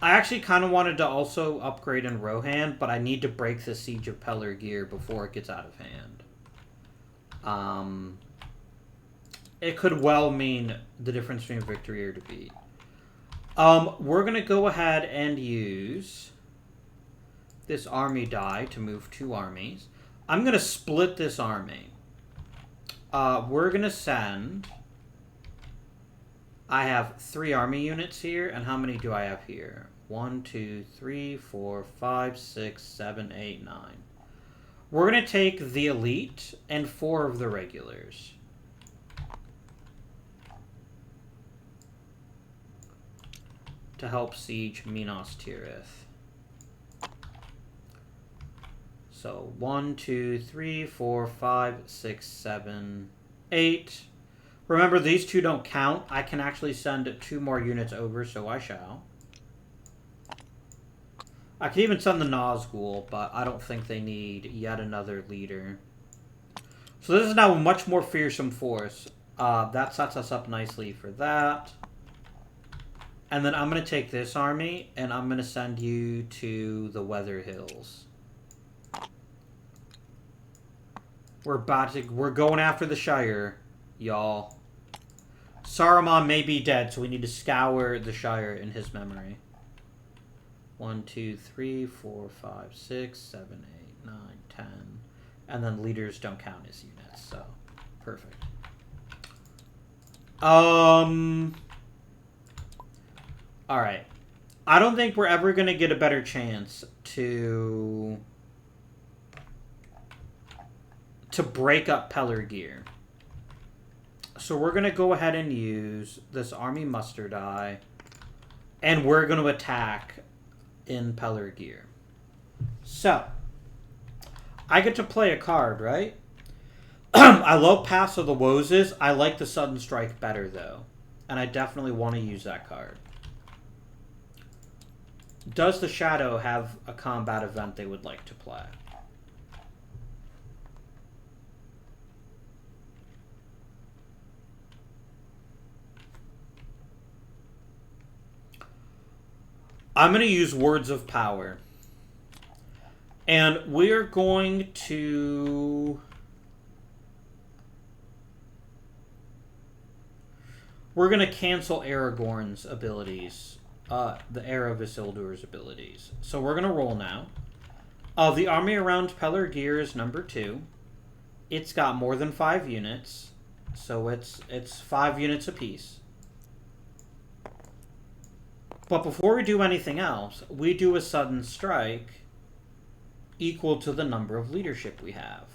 I actually kind of wanted to also upgrade in Rohan, but I need to break the Siege of Pelargir before it gets out of hand. It could well mean the difference between victory or defeat. We're going to go ahead and use this army die to move 2 armies. I'm going to split this army. We're going to send... I have 3 army units here, and how many do I have here? 1, 2, 3, 4, 5, 6, 7, 8, 9. We're going to take the elite and 4 of the regulars. To help siege Minas Tirith. So 1, 2, 3, 4, 5, 6, 7, 8. Remember, these 2 don't count. I can actually send 2 more units over, so I shall. I can even send the Nazgul, but I don't think they need yet another leader. So this is now a much more fearsome force. That sets us up nicely for that. And then I'm going to take this army, and I'm going to send you to the Weather Hills. We're going after the Shire, y'all. Saruman may be dead, so we need to scour the Shire in his memory. 1, 2, 3, 4, 5, 6, 7, 8, 9, 10. And then leaders don't count as units, so perfect. Alright. I don't think we're ever going to get a better chance to break up Pelargir. So we're going to go ahead and use this army muster die, and we're going to attack in Pelargir. So, I get to play a card, right? I love Pass of the Wozes. I like the Sudden Strike better, though. And I definitely want to use that card. Does the Shadow have a combat event they would like to play? I'm going to use Words of Power. And we're going to... We're going to cancel Aragorn's abilities. The Heir of Isildur's abilities. So we're going to roll now. The army around Pelargir is number 2. It's got more than 5 units. So it's 5 units apiece. But before we do anything else, we do a sudden strike equal to the number of leadership we have.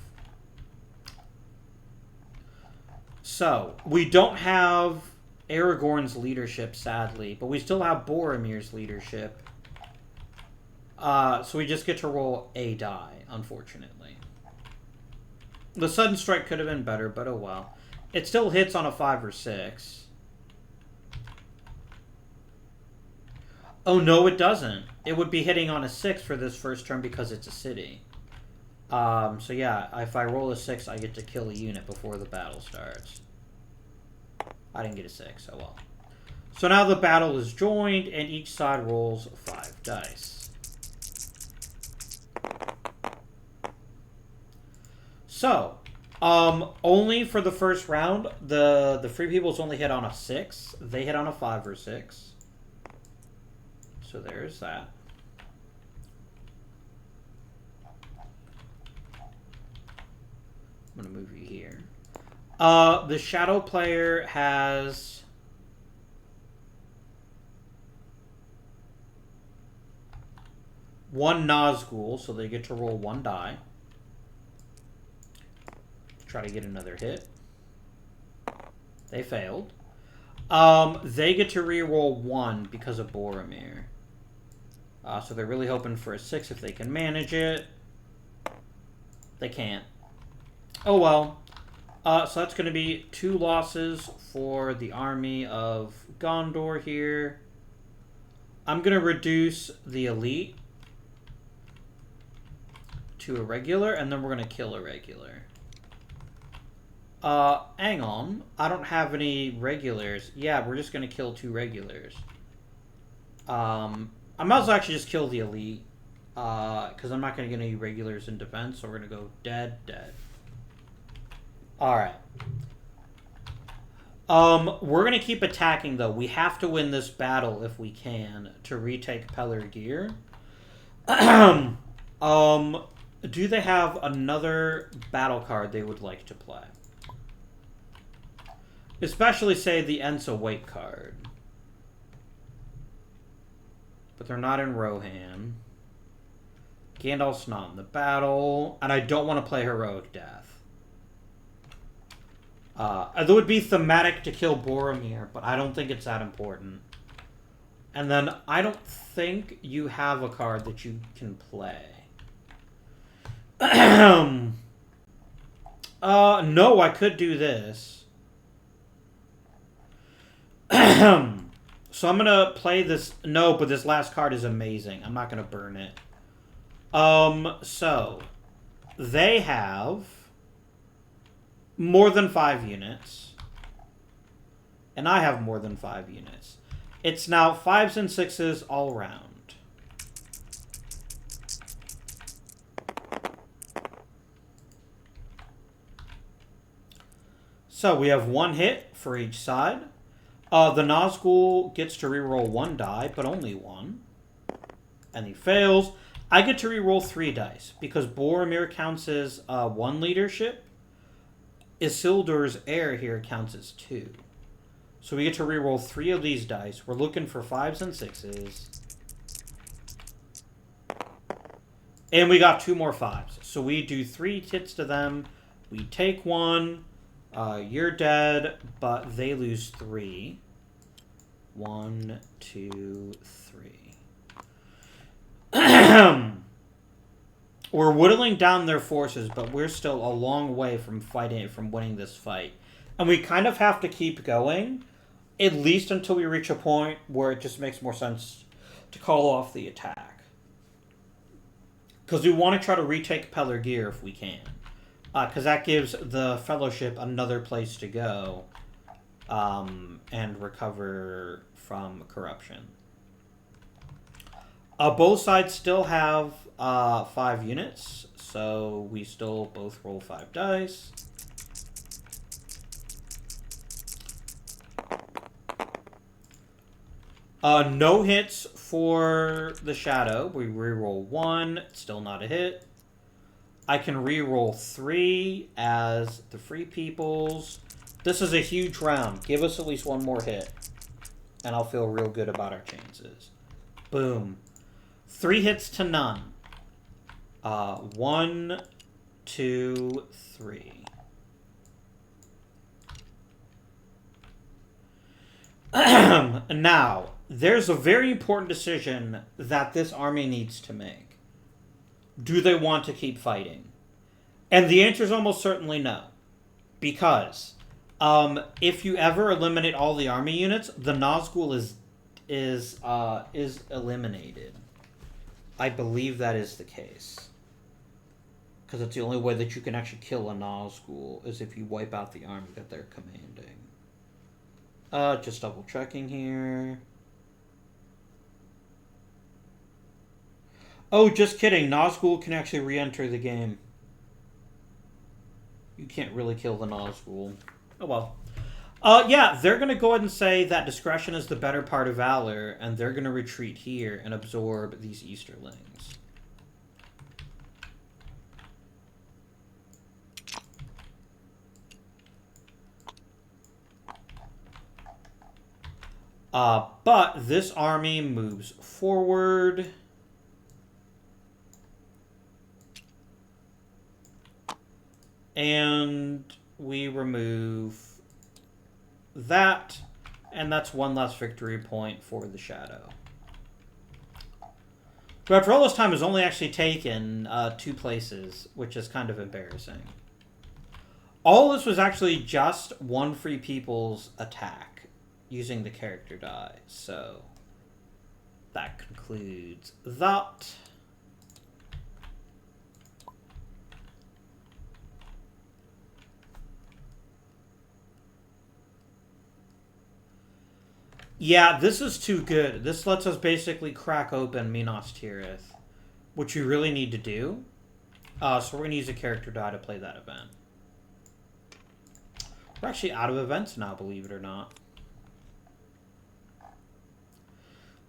So, we don't have Aragorn's leadership, sadly, but we still have Boromir's leadership. So we just get to roll a die, unfortunately. The sudden strike could have been better, but oh well. It still hits on a 5 or 6. Oh, no, it doesn't. It would be hitting on a 6 for this first turn because it's a city. So yeah, if I roll a 6, I get to kill a unit before the battle starts. I didn't get a 6, oh well. So now the battle is joined, and each side rolls 5 dice. So, only for the first round, the Free Peoples only hit on a 6. They hit on a 5 or 6. So there's that. I'm going to move you here. The Shadow player has... one Nazgul, so they get to roll 1 die. Try to get another hit. They failed. They get to re-roll 1 because of Boromir. So they're really hoping for a 6 if they can manage it. They can't. Oh well. So that's going to be 2 losses for the army of Gondor here. I'm going to reduce the elite to a regular, and then we're going to kill a regular. Hang on. I don't have any regulars. Yeah, we're just going to kill 2 regulars. I might as well actually just kill the elite. Because I'm not going to get any regulars in defense, so we're going to go dead, dead. Alright. We're going to keep attacking, though. We have to win this battle if we can to retake Pelargir. Do they have another battle card they would like to play? Especially, say, the Ensa Wake card. But they're not in Rohan. Gandalf's not in the battle. And I don't want to play Heroic Death. It would be thematic to kill Boromir, but I don't think it's that important. And then I don't think you have a card that you can play. No, I could do this. So I'm going to play this. No, but this last card is amazing. I'm not going to burn it. So they have more than 5 units. And I have more than 5 units. It's now 5s and 6s all around. So we have 1 hit for each side. The Nazgul gets to reroll 1 die, but only 1. And he fails. I get to reroll 3 dice, because Boromir counts as 1 leadership. Isildur's heir here counts as 2. So we get to reroll 3 of these dice. We're looking for 5s and 6s. And we got 2 more 5s. So we do 3 hits to them. We take 1. You're dead, but they lose 3. 1, 2, 3. We're whittling down their forces, but we're still a long way from winning this fight. And we kind of have to keep going, at least until we reach a point where it just makes more sense to call off the attack. Because we want to try to retake Pelargir if we can. Because that gives the Fellowship another place to go and recover from corruption. Both sides still have 5 units, so we still both roll 5 dice. No hits for the Shadow. We reroll 1, still not a hit. I can reroll 3 as the Free Peoples. This is a huge round. Give us at least 1 more hit. and I'll feel real good about our chances. Boom. 3 hits to none. 1, 2, 3. Now, there's a very important decision that this army needs to make. Do they want to keep fighting? And the answer is almost certainly no. Because if you ever eliminate all the army units, the Nazgul is eliminated. I believe that is the case. Because it's the only way that you can actually kill a Nazgul is if you wipe out the army that they're commanding. Just double checking here. Oh, just kidding. Nazgul can actually re-enter the game. You can't really kill the Nazgul. Oh well. Yeah, they're going to go ahead and say that discretion is the better part of valor, and they're going to retreat here and absorb these Easterlings. But this army moves forward. And we remove that. And that's one less victory point for the Shadow. But after all this time, it's only actually taken 2 places, which is kind of embarrassing. All this was actually just one Free People's attack using the character die. So that concludes that. Yeah, this is too good. This lets us basically crack open Minas Tirith, which we really need to do. So we're going to use a character die to play that event. We're actually out of events now, believe it or not.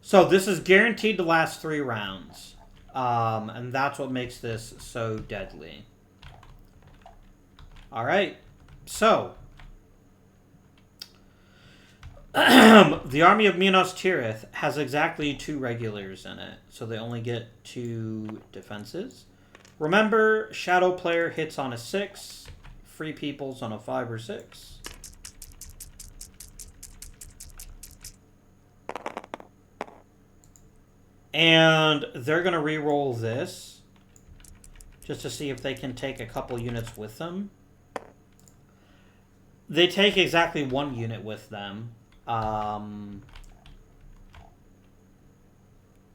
So this is guaranteed to last 3 rounds. And that's what makes this so deadly. Alright, so the army of Minas Tirith has exactly 2 regulars in it, so they only get 2 defenses. Remember, Shadow player hits on a 6, Free People's on a 5 or 6. And they're going to re-roll this just to see if they can take a couple units with them. They take exactly 1 unit with them.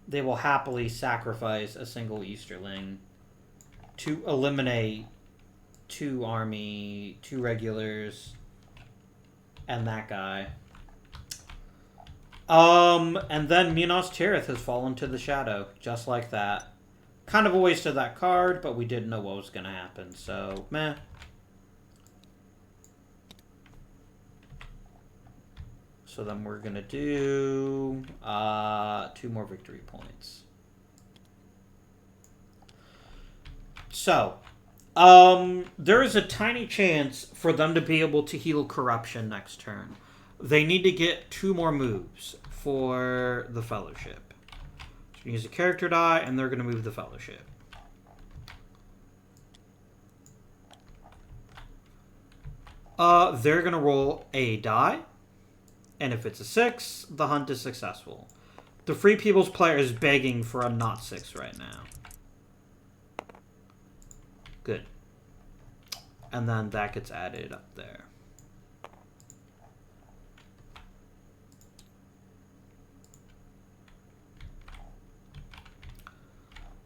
They will happily sacrifice a single Easterling to eliminate 2 army, 2 regulars, and that guy. And then Minas Tirith has fallen to the Shadow, just like that. Kind of a waste of that card, but we didn't know what was going to happen, so meh. So then we're going to do 2 more victory points. So, there is a tiny chance for them to be able to heal corruption next turn. They need to get 2 more moves for the Fellowship. So use a character die, and they're going to move the Fellowship. They're going to roll a die. And if it's a 6, the hunt is successful. The Free People's player is begging for a not 6 right now. Good. And then that gets added up there.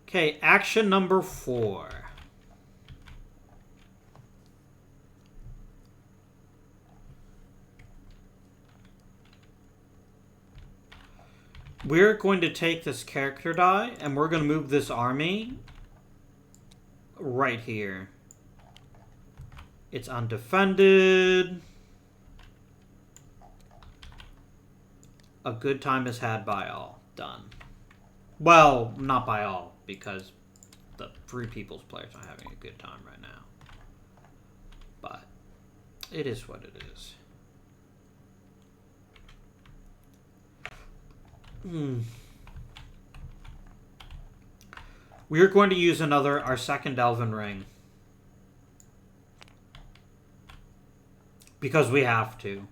Okay, action number 4. We're going to take this character die, and we're going to move this army right here. It's undefended. A good time is had by all. Done. Well, not by all, because the Free People's players are having a good time right now. But it is what it is. We are going to use our second Elven Ring. Because we have to.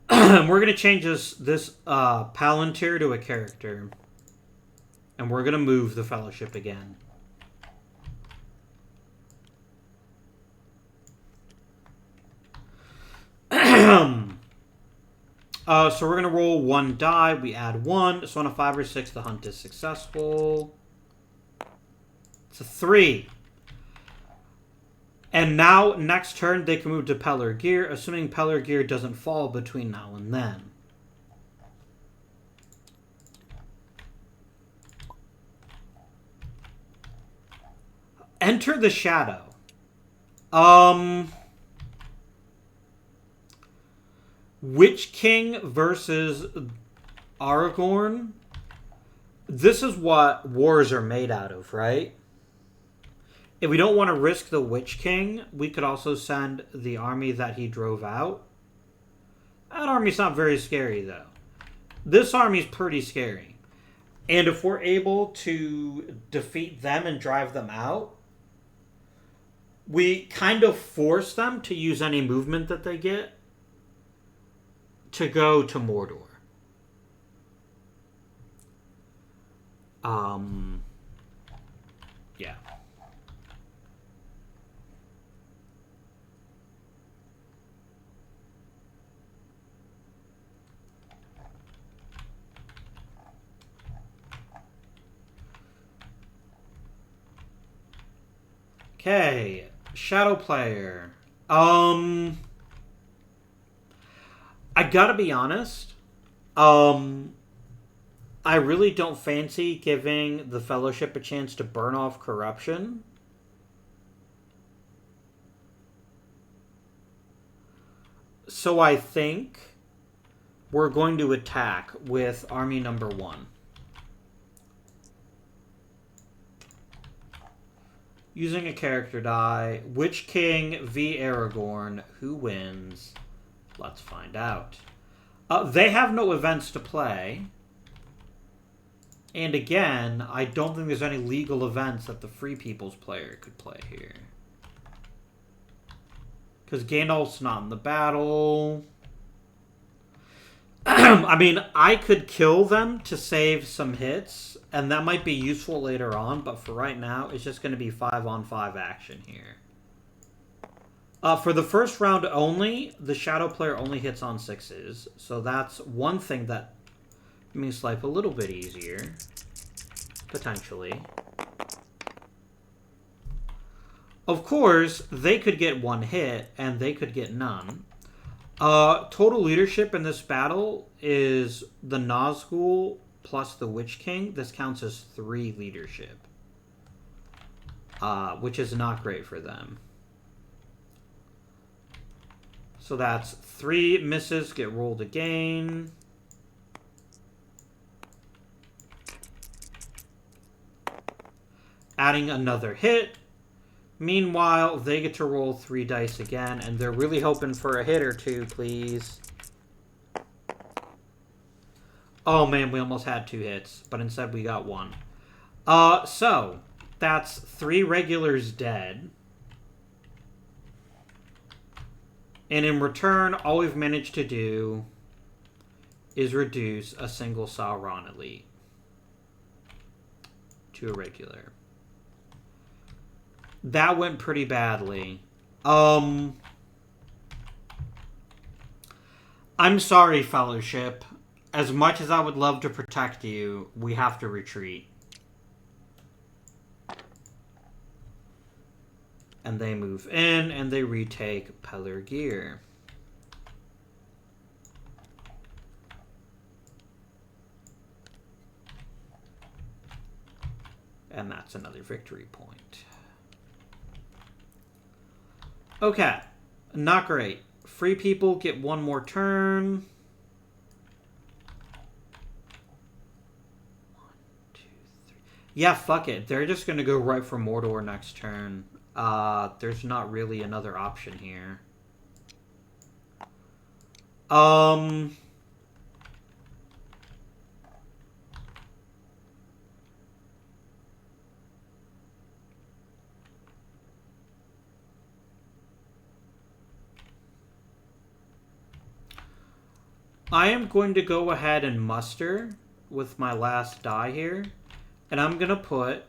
We're going to change this Palantir to a character. And we're going to move the Fellowship again. So we're going to roll 1 die. We add 1. So on a 5 or 6, the hunt is successful. It's a 3. And now, next turn, they can move to Pelargir, assuming Pelargir doesn't fall between now and then. Enter the Shadow. Witch King versus Aragorn. This is what wars are made out of, right? If we don't want to risk the Witch King, we could also send the army that he drove out. That army's not very scary, though. This army's pretty scary. And if we're able to defeat them and drive them out, we kind of force them to use any movement that they get to go to Mordor. Yeah. Okay, Shadow Player. I gotta be honest. I really don't fancy giving the Fellowship a chance to burn off corruption. So I think we're going to attack with army number 1. Using a character die. Witch King v. Aragorn. Who wins? Let's find out. They have no events to play. And again, I don't think there's any legal events that the Free People's player could play here. Because Gandalf's not in the battle. I mean, I could kill them to save some hits, and that might be useful later on, but for right now, it's just going to be 5-on-5 action here. For the first round only, the Shadow Player only hits on 6s, so that's one thing that makes life a little bit easier, potentially. Of course, they could get 1 hit, and they could get none. Total leadership in this battle is the Nazgul plus the Witch King. This counts as 3 leadership, which is not great for them. So that's 3 misses get rolled again. Adding another hit. Meanwhile, they get to roll 3 dice again, and they're really hoping for a hit or 2, please. Oh man, we almost had 2 hits, but instead we got 1. So, that's 3 regulars dead. And in return, all we've managed to do is reduce a single Sauron elite to a regular. That went pretty badly. I'm sorry, Fellowship. As much as I would love to protect you, we have to retreat. And they move in, and they retake Pelargir. And that's another victory point. Okay. Not great. Free People get 1 more turn. 1, 2, 3. Yeah, fuck it. They're just going to go right for Mordor next turn. There's not really another option here. I am going to go ahead and muster with my last die here. And I'm going to put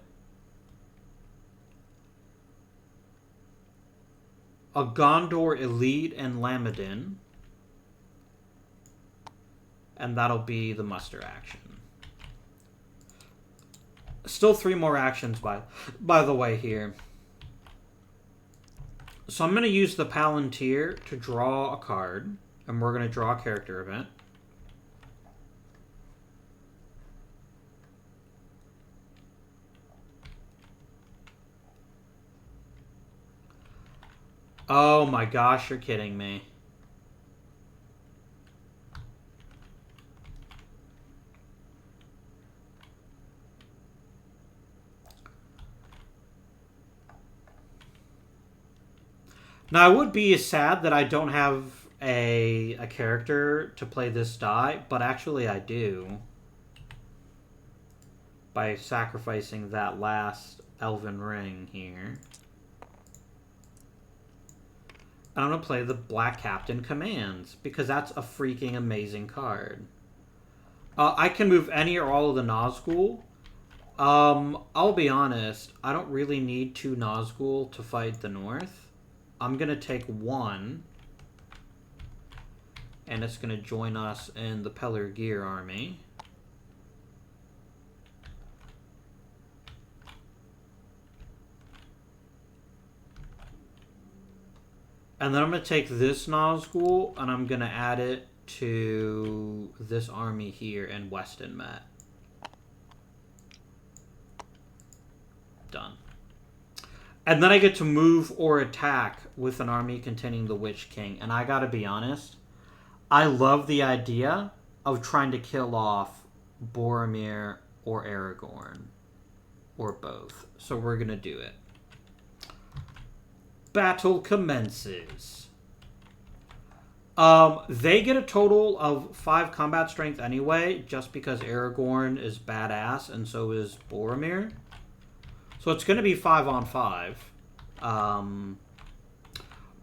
a Gondor Elite and Lamadin. And that'll be the muster action. Still 3 more actions by the way here. So I'm going to use the Palantir to draw a card. And we're going to draw a character event. Oh my gosh, you're kidding me. Now, I would be sad that I don't have a character to play this die, but actually I do. By sacrificing that last Elven Ring here. I'm going to play the Black Captain Commands, because that's a freaking amazing card. I can move any or all of the Nazgul. I'll be honest, I don't really need 2 Nazgul to fight the North. I'm going to take 1. And it's going to join us in the Pelargir army. And then I'm going to take this Nazgul and I'm going to add it to this army here in Weston Met. Done. And then I get to move or attack with an army containing the Witch King. And I gotta be honest, I love the idea of trying to kill off Boromir or Aragorn. Or both. So we're gonna do it. Battle commences. They get a total of 5 combat strength anyway, just because Aragorn is badass and so is Boromir. So it's going to be 5 on 5.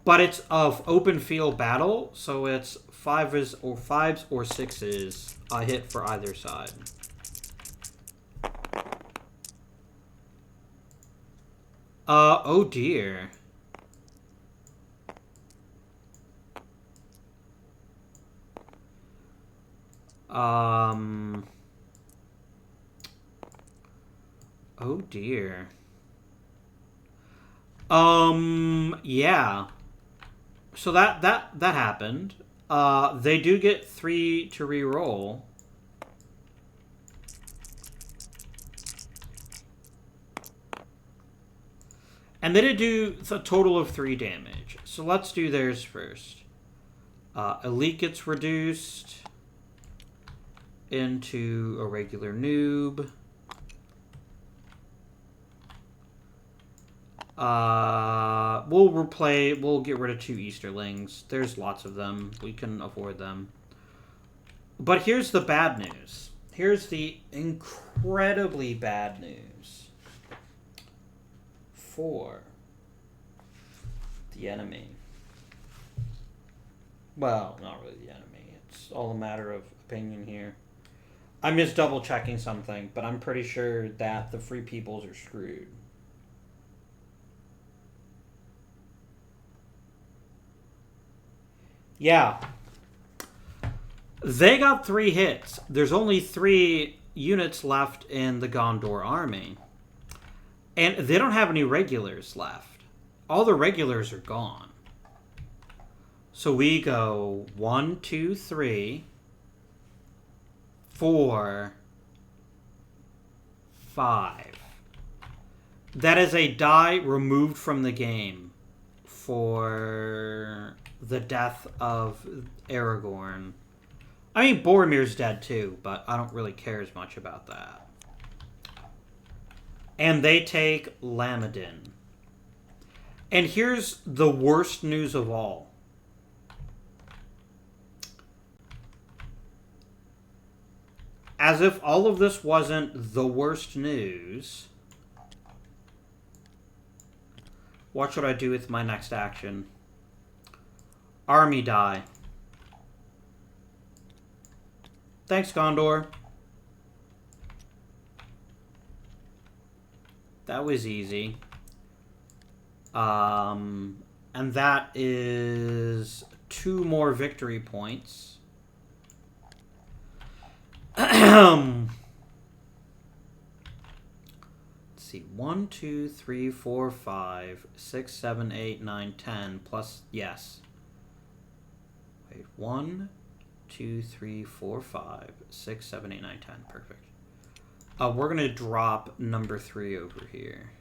But it's of open field battle, so it's 5s or 6s a hit for either side. Oh dear. Oh dear. Yeah. So that happened. They do get 3 to re-roll. And they did do a total of 3 damage. So let's do theirs first. Elite gets reduced into a regular noob. We'll get rid of 2 Easterlings. There's lots of them. We can afford them. But here's the bad news. Here's the incredibly bad news for the enemy. Well, not really the enemy. It's all a matter of opinion here. I'm just double checking something, but I'm pretty sure that the Free Peoples are screwed. Yeah. They got 3 hits. There's only 3 units left in the Gondor army. And they don't have any regulars left. All the regulars are gone. So we go 1, 2, 3, 4, 5. That is a die removed from the game for the death of Aragorn. I mean, Boromir's dead too, but I don't really care as much about that. And they take Lamadin. And here's the worst news of all. As if all of this wasn't the worst news, what should I do with my next action? Army die. Thanks, Gondor. That was easy. And that is 2 more victory points. Let's see. 1, 2, 3, 4, 5, 6, 7, 8, 9, 10 plus yes. Wait, 1, 2, 3, 4, 5, 6, 7, 8, 9, 10. Perfect. We're gonna drop number 3 over here.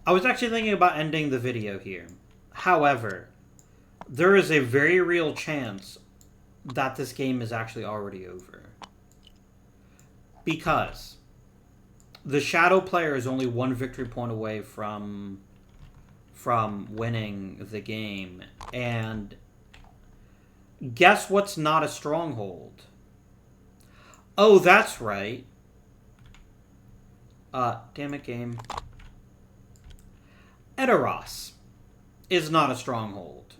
I was actually thinking about ending the video here. However, there is a very real chance that this game is actually already over. Because the Shadow player is only 1 victory point away from winning the game. And guess what's not a stronghold? Oh, that's right. Damn it, game. Edoras is not a stronghold.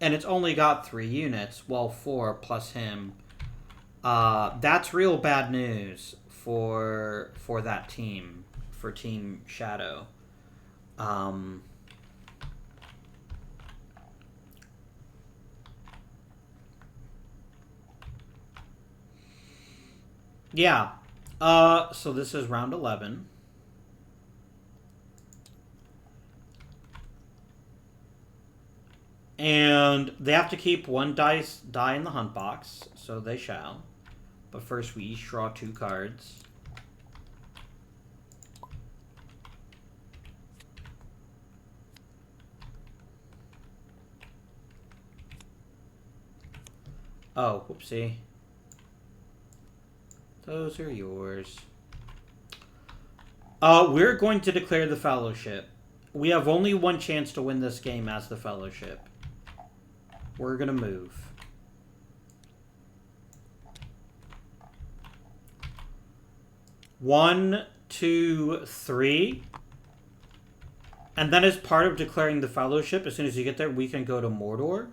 And it's only got 3 units. Well, 4 plus him. That's real bad news for that team. For Team Shadow. Yeah. So this is round 11. And they have to keep 1 die in the hunt box, so they shall. But first we each draw 2 cards. Oh, whoopsie. Those are yours. We're going to declare the Fellowship. We have only 1 chance to win this game as the Fellowship. We're gonna move. One, 2, 3. And then as part of declaring the Fellowship, as soon as you get there, we can go to Mordor.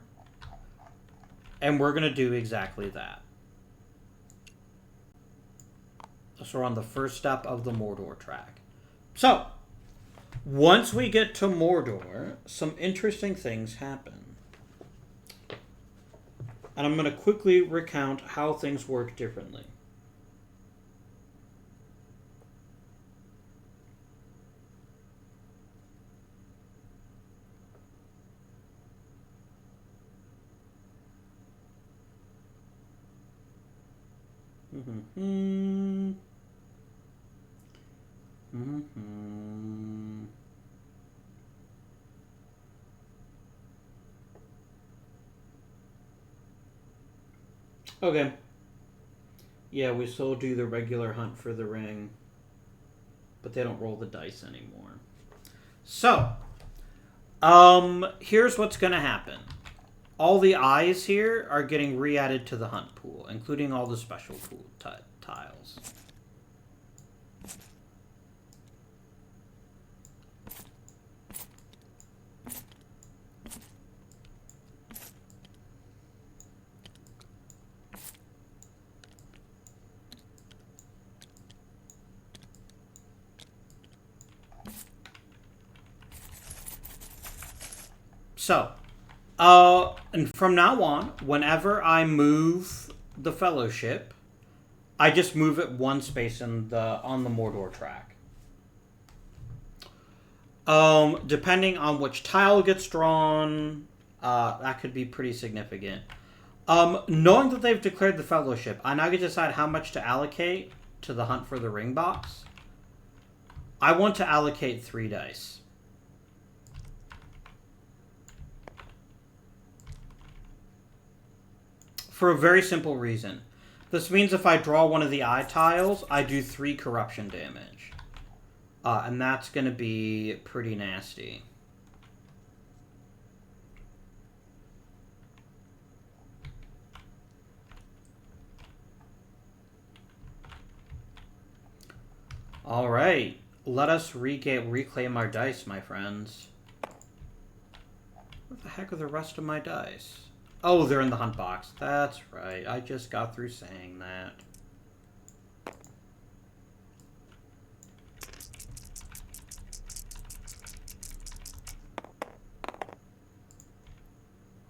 And we're gonna do exactly that. So we're on the first step of the Mordor track. So, once we get to Mordor, some interesting things happen. And I'm going to quickly recount how things work differently. Okay. Yeah, we still do the regular hunt for the ring. But they don't roll the dice anymore. So, here's what's going to happen. All the eyes here are getting re-added to the hunt pool, including all the special pool tiles. So, and from now on, whenever I move the Fellowship, I just move it 1 space on the Mordor track. Depending on which tile gets drawn, that could be pretty significant. Knowing that they've declared the Fellowship, I now get to decide how much to allocate to the hunt for the ring box. I want to allocate 3 dice. For a very simple reason. This means if I draw one of the eye tiles, I do 3 corruption damage. And that's going to be pretty nasty. Alright. Let us reclaim our dice, my friends. Where the heck are the rest of my dice? Oh, they're in the hunt box. That's right. I just got through saying that.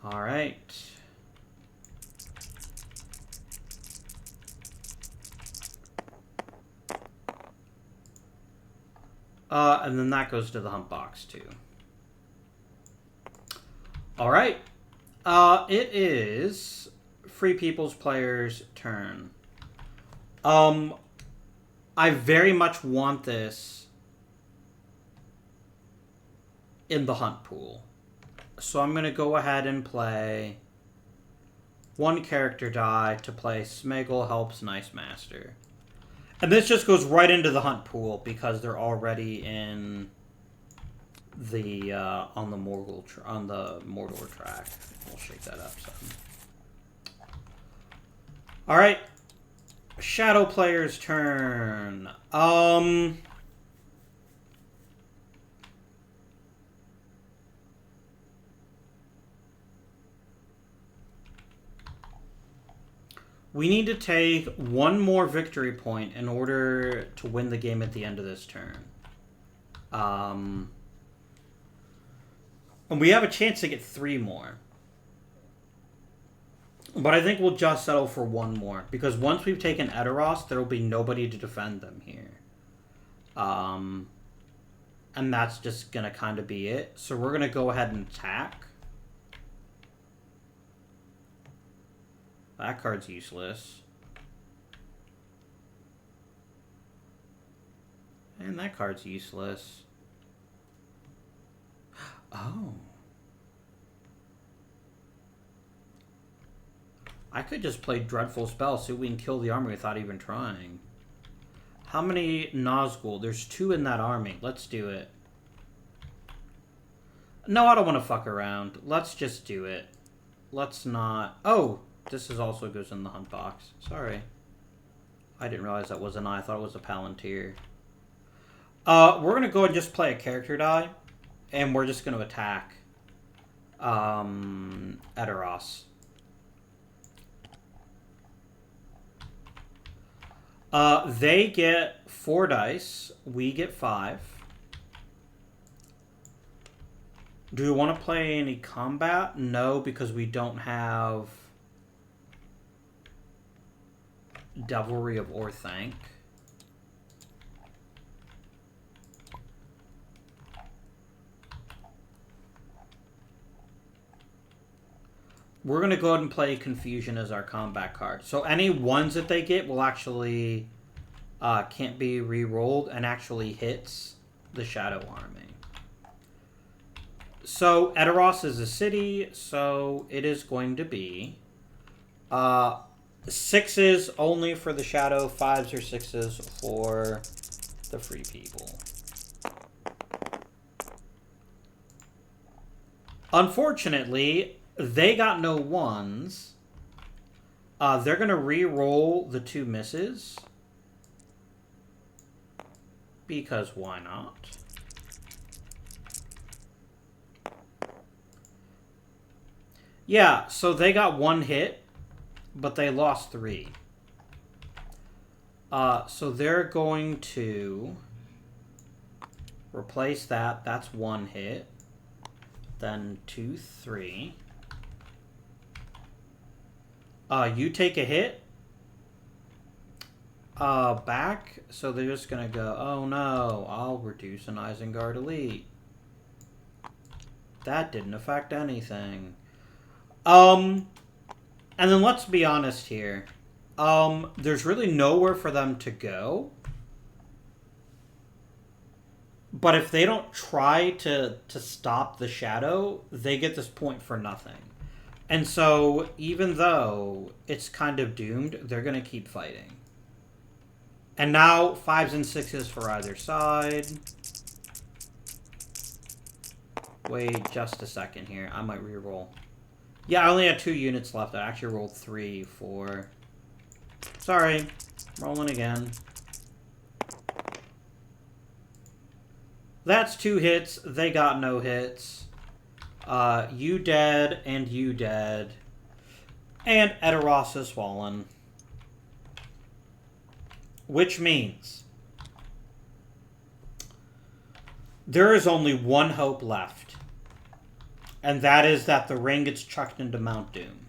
All right. And then that goes to the hunt box too. All right. It is Free People's player's turn. I very much want this in the hunt pool. So I'm going to go ahead and play one character die to play Smeagol Helps Nice Master. And this just goes right into the hunt pool because they're already in the on the Mordor track. We'll shake that up some. All right, Shadow player's turn. We need to take one more victory point in order to win the game at the end of this turn. And we have a chance to get 3 more. But I think we'll just settle for 1 more. Because once we've taken Edoras, there will be nobody to defend them here. And that's just going to kind of be it. So we're going to go ahead and attack. That card's useless. And that card's useless. Oh. I could just play Dreadful Spell so we can kill the army without even trying. How many Nazgul? There's 2 in that army. Let's do it. No, I don't want to fuck around. Let's just do it. Let's not... Oh! This is also goes in the hunt box. Sorry. I didn't realize that was an I thought it was a Palantir. We're going to go and just play a character die. And we're just going to attack Edoras. They get 4 dice. We get 5. Do we want to play any combat? No, because we don't have Devilry of Orthanc. We're going to go ahead and play Confusion as our combat card. So any ones that they get will actually can't be re-rolled and actually hits the Shadow Army. So Edoras is a city, so it is going to be 6s only for the Shadow, 5s or 6s for the Free People. Unfortunately, they got no 1s. They're going to re-roll the 2 misses. Because why not? Yeah, so they got 1 hit, but they lost 3. So they're going to replace that. That's 1 hit. Then 2, 3. You take a hit. Back. So they're just going to go, oh no, I'll reduce an Isengard Elite. That didn't affect anything. And then let's be honest here. There's really nowhere for them to go. But if they don't try to stop the Shadow, they get this point for nothing. And so, even though it's kind of doomed, they're going to keep fighting. And now, 5s and 6s for either side. Wait just a second here. I might reroll. Yeah, I only had 2 units left. I actually rolled 3 for... Sorry. Rolling again. That's 2 hits. They got no hits. You dead and you dead. And Edoras has fallen. Which means there is only one hope left. And that is that the ring gets chucked into Mount Doom.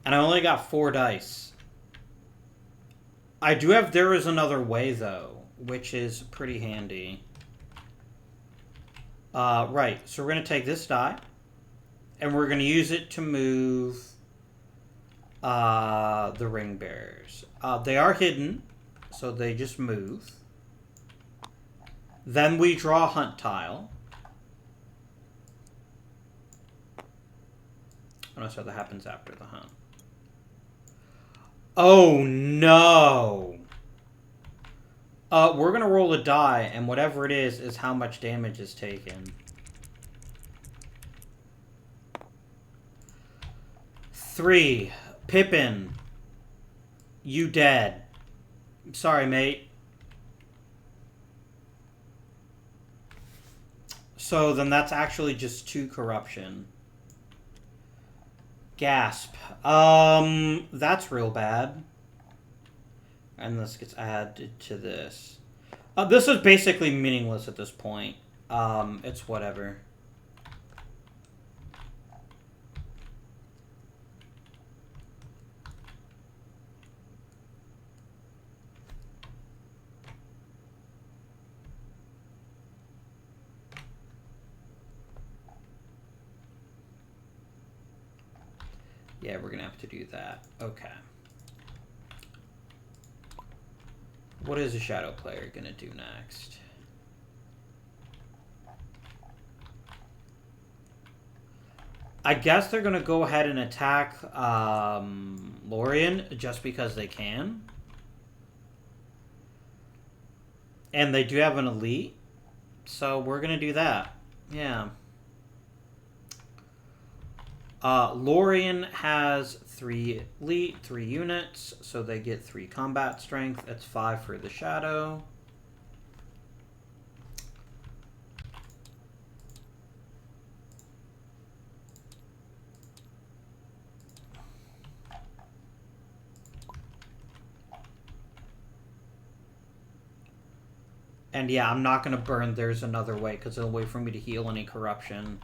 And I only got 4 dice. I do have There Is Another Way, though, which is pretty handy. Right, so we're going to take this die, and we're going to use it to move the ring bearers. They are hidden, so they just move. Then we draw a hunt tile. Oh, no, so that happens after the hunt. Oh, no! We're going to roll a die, and whatever it is how much damage is taken. 3. Pippin. You dead. Sorry, mate. So then that's actually just 2 corruption. Gasp. That's real bad. And this gets added to this. This is basically meaningless at this point. It's whatever. Yeah, we're gonna have to do that. Okay. What is a shadow player gonna do next? I guess they're gonna go ahead and attack Lorien just because they can. And they do have an elite, so we're gonna do that. Yeah. Lorien has 3 elite, 3 units, so they get 3 combat strength. That's 5 for the shadow. And yeah, I'm not going to burn There's Another Way, because it'll wait for me to heal any corruption.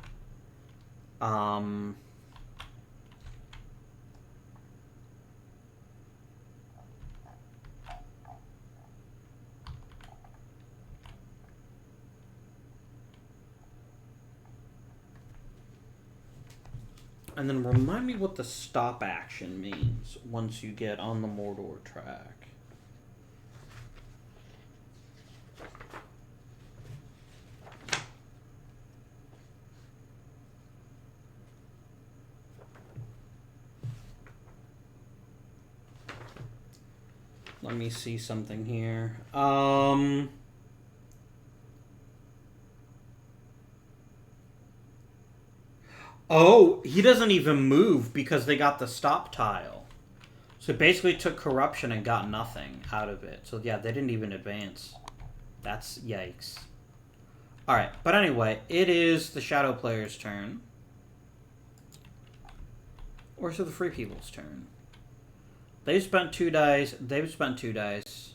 And then remind me what the stop action means once you get on the Mordor track. Let me see something here. Oh, he doesn't even move because they got the stop tile. So it basically took corruption and got nothing out of it. So yeah, they didn't even advance. That's yikes. Alright, but anyway, it is the shadow player's turn. Or is it the free people's turn? They've spent 2 dice. They've spent 2 dice.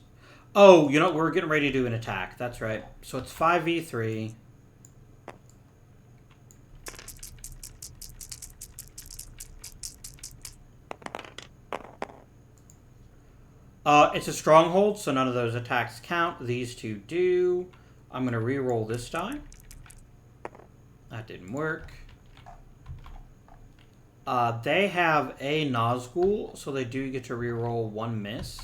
Oh, you know, we're getting ready to do an attack. That's right. So it's 5v3. It's a stronghold, so none of those attacks count. These 2 do. I'm going to re-roll this die. That didn't work. They have a Nazgul, so they do get to re-roll 1 miss.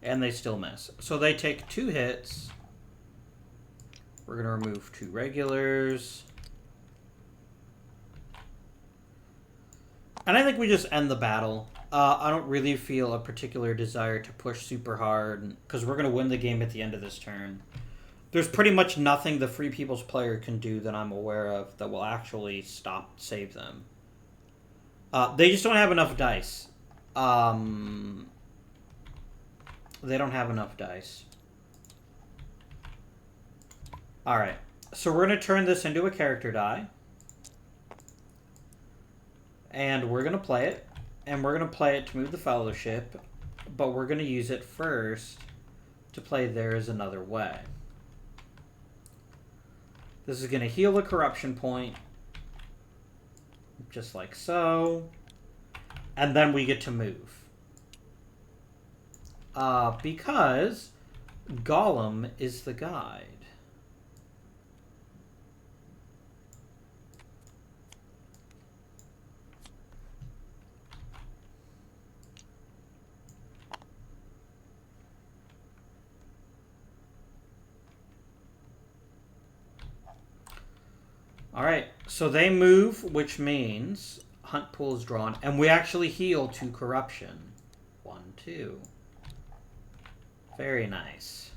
And they still miss. So they take 2 hits. We're going to remove 2 regulars. And I think we just end the battle. I don't really feel a particular desire to push super hard, because we're going to win the game at the end of this turn. There's pretty much nothing the Free People's player can do that I'm aware of that will actually save them. They just don't have enough dice. They don't have enough dice. Alright. So we're going to turn this into a character die. And we're going to play it. And we're going to play it to move the fellowship. But we're going to use it first to play There Is Another Way. This is going to heal a corruption point. Just like so. And then we get to move. Because Gollum is the guide. Alright, so they move, which means Hunt Pool is drawn, and we actually heal 2 corruption. 1, 2. Very nice.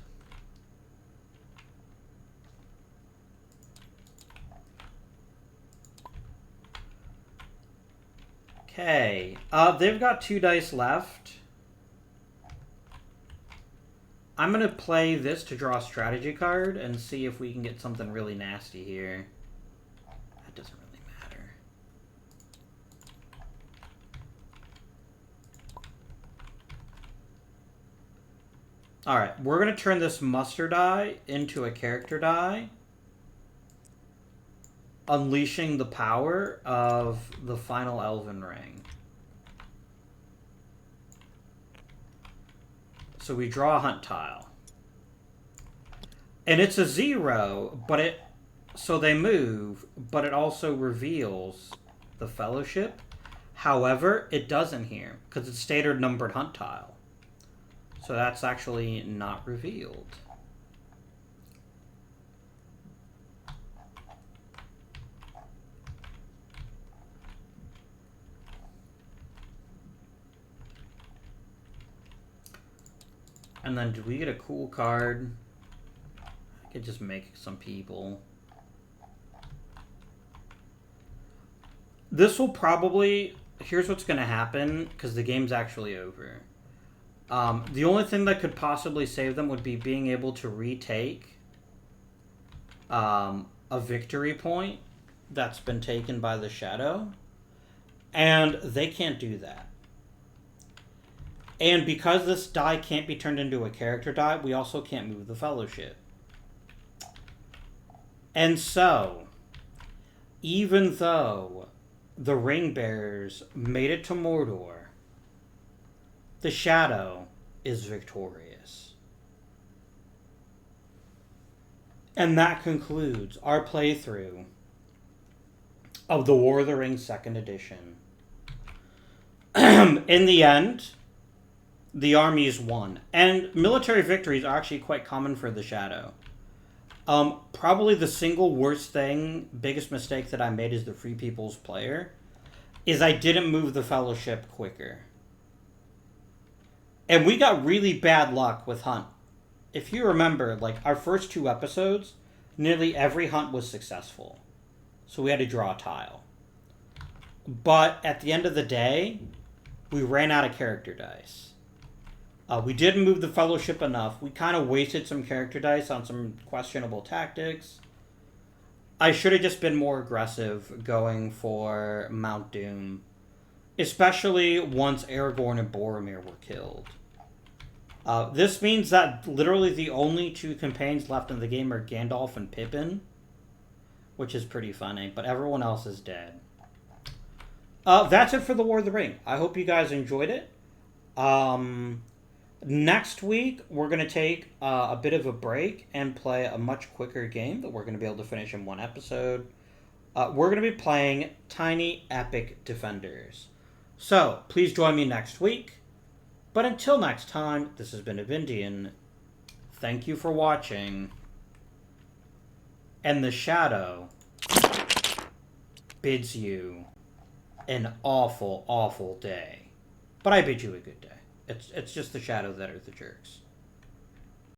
Okay, they've got 2 dice left. I'm going to play this to draw a strategy card and see if we can get something really nasty here. That doesn't really matter. Alright, we're going to turn this muster die into a character die, unleashing the power of the final Elven Ring. So we draw a hunt tile. And it's a 0, but it... So they move, but it also reveals the fellowship. However, it doesn't here, because it's standard numbered hunt tile. So that's actually not revealed. And then do we get a cool card? I could just make some people. This will probably... Here's what's going to happen, because the game's actually over. The only thing that could possibly save them would be being able to retake a victory point that's been taken by the shadow. And they can't do that. And because this die can't be turned into a character die, we also can't move the fellowship. And so, even though the ring bearers made it to Mordor, the shadow is victorious. And that concludes our playthrough of the War of the Rings 2nd Edition. In the end, the armies won. And military victories are actually quite common for the shadow. Probably the single worst thing, biggest mistake that I made as the Free People's player, is I didn't move the fellowship quicker. And we got really bad luck with hunt. If you remember, like, our first 2 episodes, nearly every hunt was successful. So we had to draw a tile. But at the end of the day, we ran out of character dice. We didn't move the fellowship enough. We kind of wasted some character dice on some questionable tactics. I should have just been more aggressive going for Mount Doom. Especially once Aragorn and Boromir were killed. This means that literally the only 2 companions left in the game are Gandalf and Pippin. Which is pretty funny, but everyone else is dead. That's it for the War of the Ring. I hope you guys enjoyed it. Next week, we're going to take a bit of a break and play a much quicker game that we're going to be able to finish in 1 episode. We're going to be playing Tiny Epic Defenders. So, please join me next week. But until next time, this has been Avindian. Thank you for watching. And the Shadow bids you an awful, awful day. But I bid you a good day. It's just the Shadow that are the jerks.